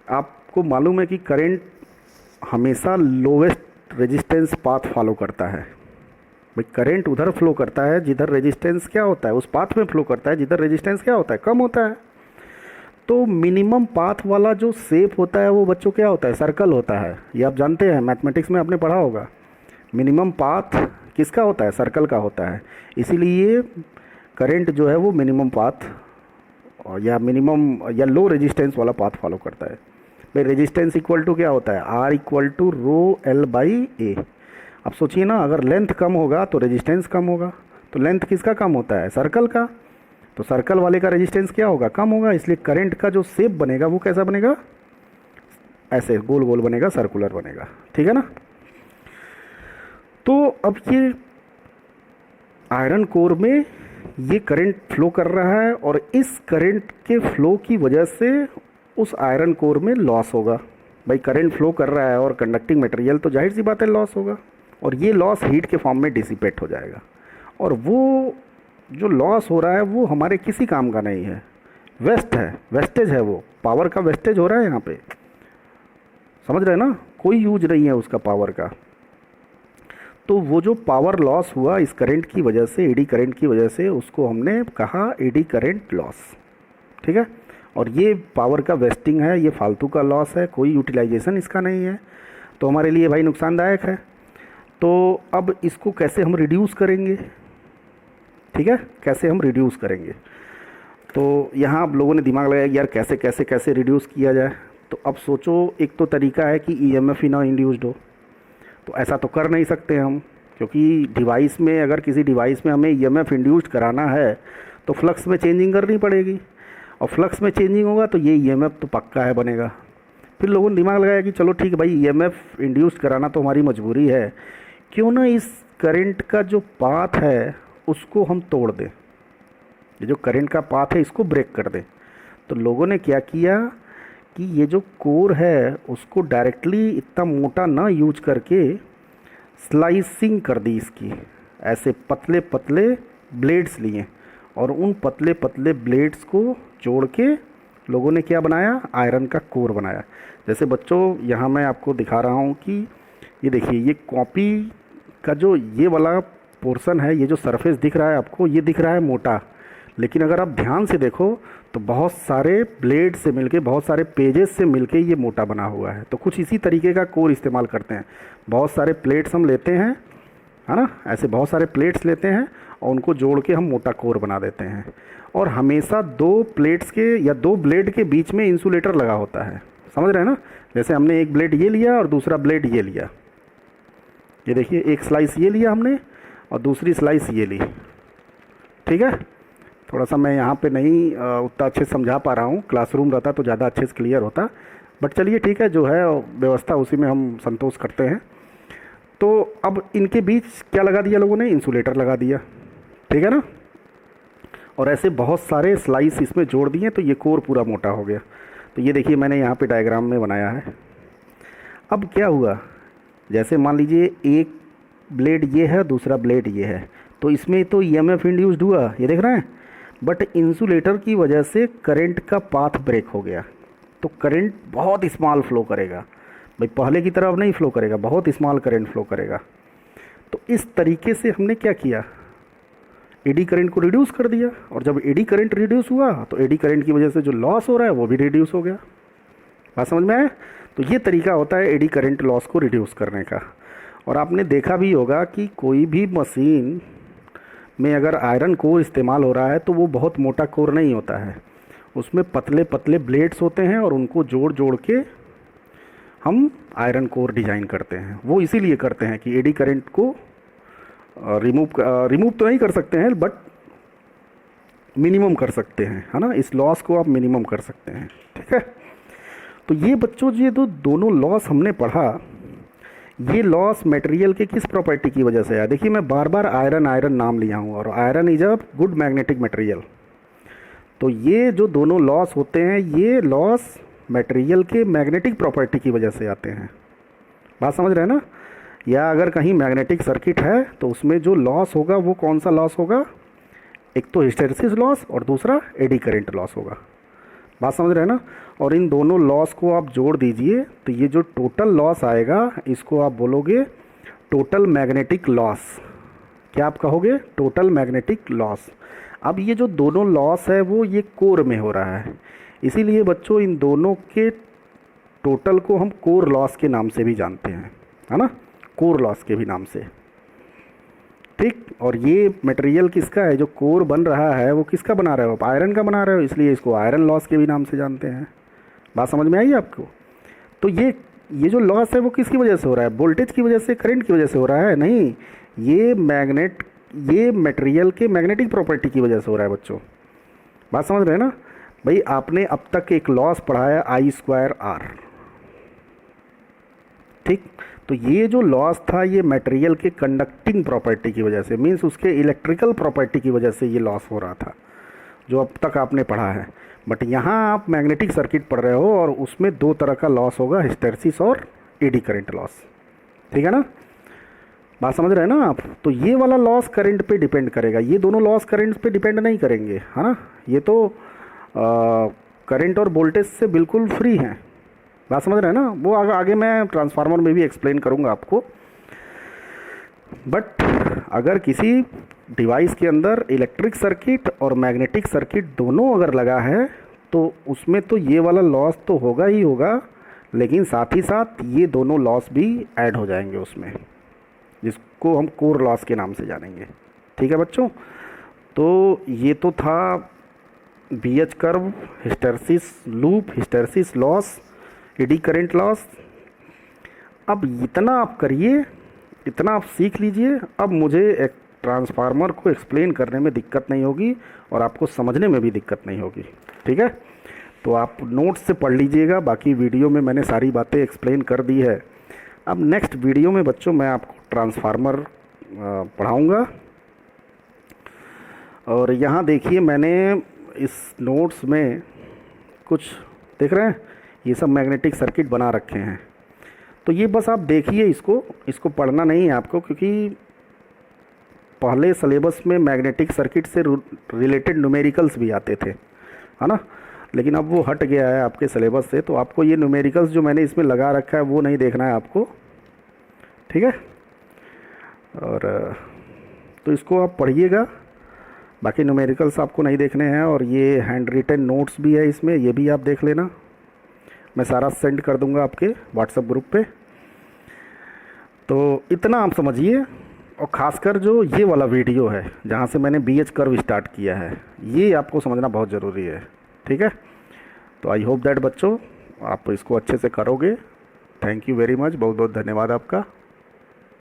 आपको मालूम है कि करंट हमेशा लोवेस्ट रेजिस्टेंस पाथ फॉलो करता है। भाई करंट उधर फ्लो करता है जिधर रेजिस्टेंस क्या होता है, उस पाथ में फ्लो करता है जिधर रेजिस्टेंस क्या होता है, कम होता है। तो मिनिमम पाथ वाला जो शेप होता है वो बच्चों क्या होता है, सर्कल होता है। ये आप जानते हैं, मैथमेटिक्स में आपने पढ़ा होगा। मिनिमम पाथ किसका होता है, सर्कल का होता है। इसीलिए करंट जो है वो मिनिमम पाथ या मिनिमम या लो रेजिस्टेंस वाला पाथ फॉलो करता है। भाई रेजिस्टेंस इक्वल टू क्या होता है, R equal to rho L by A. अब सोचिए ना, अगर लेंथ कम होगा तो रेजिस्टेंस कम होगा, तो लेंथ किसका कम होता है, सर्कल का। तो सर्कल वाले का रेजिस्टेंस क्या होगा, कम होगा। इसलिए करंट का जो शेप बनेगा वो कैसा बनेगा, ऐसे गोल गोल बनेगा, सर्कुलर बनेगा। ठीक है ना। तो अब ये आयरन कोर में ये करंट फ्लो कर रहा है, और इस करंट के फ्लो की वजह से उस आयरन कोर में लॉस होगा। भाई करंट फ्लो कर रहा है और कंडक्टिंग मटेरियल, तो जाहिर सी बात है लॉस होगा, और ये लॉस हीट के फॉर्म में डिसिपेट हो जाएगा। और वो जो लॉस हो रहा है वो हमारे किसी काम का नहीं है, वेस्ट है, वेस्टेज है, वो पावर का वेस्टेज हो रहा है यहाँ पे। समझ रहे हैं ना, कोई यूज नहीं है उसका पावर का। तो वो जो पावर लॉस हुआ इस करंट की वजह से, एडी करंट की वजह से, उसको हमने कहा एडी करंट लॉस। ठीक है। और ये पावर का वेस्टिंग है, ये फालतू का लॉस है, कोई यूटिलाइजेशन इसका नहीं है, तो हमारे लिए भाई नुकसानदायक है। तो अब इसको कैसे हम रिड्यूस करेंगे, ठीक है, कैसे हम रिड्यूस करेंगे। तो यहाँ आप लोगों ने दिमाग लगाया कि यार कैसे कैसे कैसे रिड्यूस किया जाए। तो अब सोचो, एक तो तरीका है कि ईएमएफ ही ना इंड्यूस्ड हो, तो ऐसा तो कर नहीं सकते हम, क्योंकि डिवाइस में, अगर किसी डिवाइस में हमें ईएमएफ इंड्यूस्ड कराना है तो फ्लक्स में चेंजिंग करनी पड़ेगी, और फ्लक्स में चेंजिंग होगा तो ये ईएमएफ तो पक्का है बनेगा। फिर लोगों ने दिमाग लगाया कि चलो ठीक है भाई, ईएमएफ इंड्यूस्ड कराना तो हमारी मजबूरी है, क्यों ना इस करंट का जो पाथ है उसको हम तोड़ दें, ये जो करंट का पाथ है इसको ब्रेक कर दें। तो लोगों ने क्या किया कि ये जो कोर है उसको डायरेक्टली इतना मोटा ना यूज करके स्लाइसिंग कर दी इसकी, ऐसे पतले पतले ब्लेड्स लिए, और उन पतले पतले ब्लेड्स को जोड़ के लोगों ने क्या बनाया, आयरन का कोर बनाया। जैसे बच्चों यहाँ मैं आपको दिखा रहा हूँ कि ये देखिए, ये कॉपी का जो ये वाला पोर्शन है, ये जो सरफेस दिख रहा है आपको, ये दिख रहा है मोटा, लेकिन अगर आप ध्यान से देखो तो बहुत सारे ब्लेड से मिलके, बहुत सारे पेजेस से मिलके ये मोटा बना हुआ है। तो कुछ इसी तरीके का कोर इस्तेमाल करते हैं। बहुत सारे प्लेट्स हम लेते हैं, है ना, ऐसे बहुत सारे प्लेट्स लेते हैं और उनको जोड़ के हम मोटा कोर बना देते हैं। और हमेशा 2 प्लेट्स के या 2 ब्लेड के बीच में इंसुलेटर लगा होता है, समझ रहे हैं ना। जैसे हमने एक ब्लेड ये लिया और दूसरा ब्लेड ये लिया, ये देखिए, एक स्लाइस ये लिया हमने और दूसरी स्लाइस ये ली। ठीक है। थोड़ा सा मैं यहाँ पे नहीं उतना अच्छे से समझा पा रहा हूँ, क्लासरूम रहता तो ज़्यादा अच्छे से क्लियर होता, बट चलिए ठीक है, जो है व्यवस्था उसी में हम संतोष करते हैं। तो अब इनके बीच क्या लगा दिया लोगों ने, इंसुलेटर लगा दिया, ठीक है ना। और ऐसे बहुत सारे स्लाइस इसमें जोड़ दिए तो ये कोर पूरा मोटा हो गया। तो ये देखिए मैंने यहाँ पे डायग्राम में बनाया है। अब क्या हुआ, जैसे मान लीजिए एक ब्लेड ये है, दूसरा ब्लेड ये है, तो इसमें तो ईएमएफ इंड्यूस्ड हुआ, ये देख रहे हैं। बट इंसुलेटर की वजह से करंट का पाथ ब्रेक हो गया, तो करंट बहुत स्मॉल फ्लो करेगा भाई, पहले की तरह अब नहीं फ्लो करेगा, बहुत स्मॉल करंट फ्लो करेगा। तो इस तरीके से हमने क्या किया, एडी करंट को रिड्यूस कर दिया। और जब एडी करंट रिड्यूस हुआ तो एडी करंट की वजह से जो लॉस हो रहा है वो भी रिड्यूस हो गया। बात समझ में आया। तो ये तरीका होता है एडी करंट लॉस को रिड्यूस करने का। और आपने देखा भी होगा कि कोई भी मशीन में अगर आयरन कोर इस्तेमाल हो रहा है तो वो बहुत मोटा कोर नहीं होता है, उसमें पतले पतले ब्लेड्स होते हैं और उनको जोड़ जोड़ के हम आयरन कोर डिज़ाइन करते हैं। वो इसीलिए करते हैं कि एडी करंट को रिमूव तो नहीं कर सकते हैं बट मिनिमम कर सकते हैं, है ना। इस लॉस को आप मिनिमम कर सकते हैं, ठीक है। तो ये बच्चों ये तो दोनों लॉस हमने पढ़ा, ये लॉस मटेरियल के किस प्रॉपर्टी की वजह से आया। देखिए मैं बार बार आयरन आयरन नाम लिया हूँ, और iron is a good magnetic material. तो ये जो दोनों लॉस होते हैं ये लॉस मटेरियल के मैग्नेटिक प्रॉपर्टी की वजह से आते हैं। बात समझ रहे हैं ना। या अगर कहीं मैग्नेटिक सर्किट है तो उसमें जो लॉस होगा वो कौन सा लॉस होगा, एक तो हिस्टैरिसीस लॉस और दूसरा एडी करंट लॉस होगा। बात समझ रहे हैं ना। और इन दोनों लॉस को आप जोड़ दीजिए तो ये जो टोटल लॉस आएगा इसको आप बोलोगे टोटल मैग्नेटिक लॉस। क्या आप कहोगे, टोटल मैग्नेटिक लॉस। अब ये जो दोनों लॉस है वो ये कोर में हो रहा है, इसीलिए बच्चों इन दोनों के टोटल को हम कोर लॉस के नाम से भी जानते हैं, है ना, कोर लॉस के भी नाम से, ठीक। और ये मटेरियल किसका है, जो कोर बन रहा है वो किसका बना रहे हो, आप आयरन का बना रहे हो, इसलिए इसको आयरन लॉस के भी नाम से जानते हैं। बात समझ में आई आपको। तो ये जो लॉस है वो किसकी वजह से हो रहा है, वोल्टेज की वजह से, करंट की वजह से हो रहा है, नहीं, ये मटेरियल के मैग्नेटिक प्रॉपर्टी की वजह से हो रहा है बच्चों। बात समझ रहे हैं ना भाई। आपने अब तक एक लॉस पढ़ा है I²R, ठीक। तो ये जो लॉस था ये मटेरियल के कंडक्टिंग प्रॉपर्टी की वजह से, मींस उसके इलेक्ट्रिकल प्रॉपर्टी की वजह से ये लॉस हो रहा था जो अब तक आपने पढ़ा है। बट यहाँ आप मैग्नेटिक सर्किट पढ़ रहे हो और उसमें दो तरह का लॉस होगा, हिस्टैरिसीस और एडी करंट लॉस, ठीक है ना। बात समझ रहे हैं ना आप। तो ये वाला लॉस करंट पे डिपेंड करेगा, ये दोनों लॉस करंट पे डिपेंड नहीं करेंगे, है ना। ये तो करंट और वोल्टेज से बिल्कुल फ्री हैं। बात समझ रहे हैं ना। वो आगे मैं ट्रांसफार्मर में भी एक्सप्लेन करूँगा आपको। बट अगर किसी डिवाइस के अंदर इलेक्ट्रिक सर्किट और मैग्नेटिक सर्किट दोनों अगर लगा है तो उसमें तो ये वाला लॉस तो होगा ही होगा, लेकिन साथ ही साथ ये दोनों लॉस भी ऐड हो जाएंगे उसमें, जिसको हम कोर लॉस के नाम से जानेंगे, ठीक है बच्चों। तो ये तो था BH curve, hysteresis loop, hysteresis loss, eddy current loss. अब इतना आप करिए, इतना आप सीख लीजिए। अब मुझे एक ट्रांसफार्मर को एक्सप्लेन करने में दिक्कत नहीं होगी और आपको समझने में भी दिक्कत नहीं होगी, ठीक है। तो आप नोट्स से पढ़ लीजिएगा, बाकी वीडियो में मैंने सारी बातें एक्सप्लेन कर दी है। अब नेक्स्ट वीडियो में बच्चों मैं आपको ट्रांसफार्मर पढ़ाऊँगा। और यहाँ देखिए मैंने इस नोट्स में कुछ देख रहे हैं, ये सब मैग्नेटिक सर्किट बना रखे हैं। तो ये बस आप देखिए, इसको पढ़ना नहीं है आपको, क्योंकि पहले सिलेबस में मैग्नेटिक सर्किट से रिलेटेड न्यूमेरिकल्स भी आते थे, है ना। लेकिन अब वो हट गया है आपके सिलेबस से, तो आपको ये न्यूमेरिकल्स जो मैंने इसमें लगा रखा है वो नहीं देखना है आपको, ठीक है। और तो इसको आप पढ़िएगा, बाकी न्यूमेरिकल्स आपको नहीं देखने हैं। और ये हैंड रिटन नोट्स भी है इसमें, ये भी आप देख लेना, मैं सारा सेंड कर दूंगा आपके व्हाट्सएप ग्रुप पे। तो इतना आप समझिए। और ख़ासकर जो ये वाला वीडियो है जहाँ से मैंने BH कर्व स्टार्ट किया है, ये आपको समझना बहुत ज़रूरी है, ठीक है। तो आई होप दैट बच्चों आप इसको अच्छे से करोगे। थैंक यू वेरी मच, बहुत बहुत धन्यवाद आपका।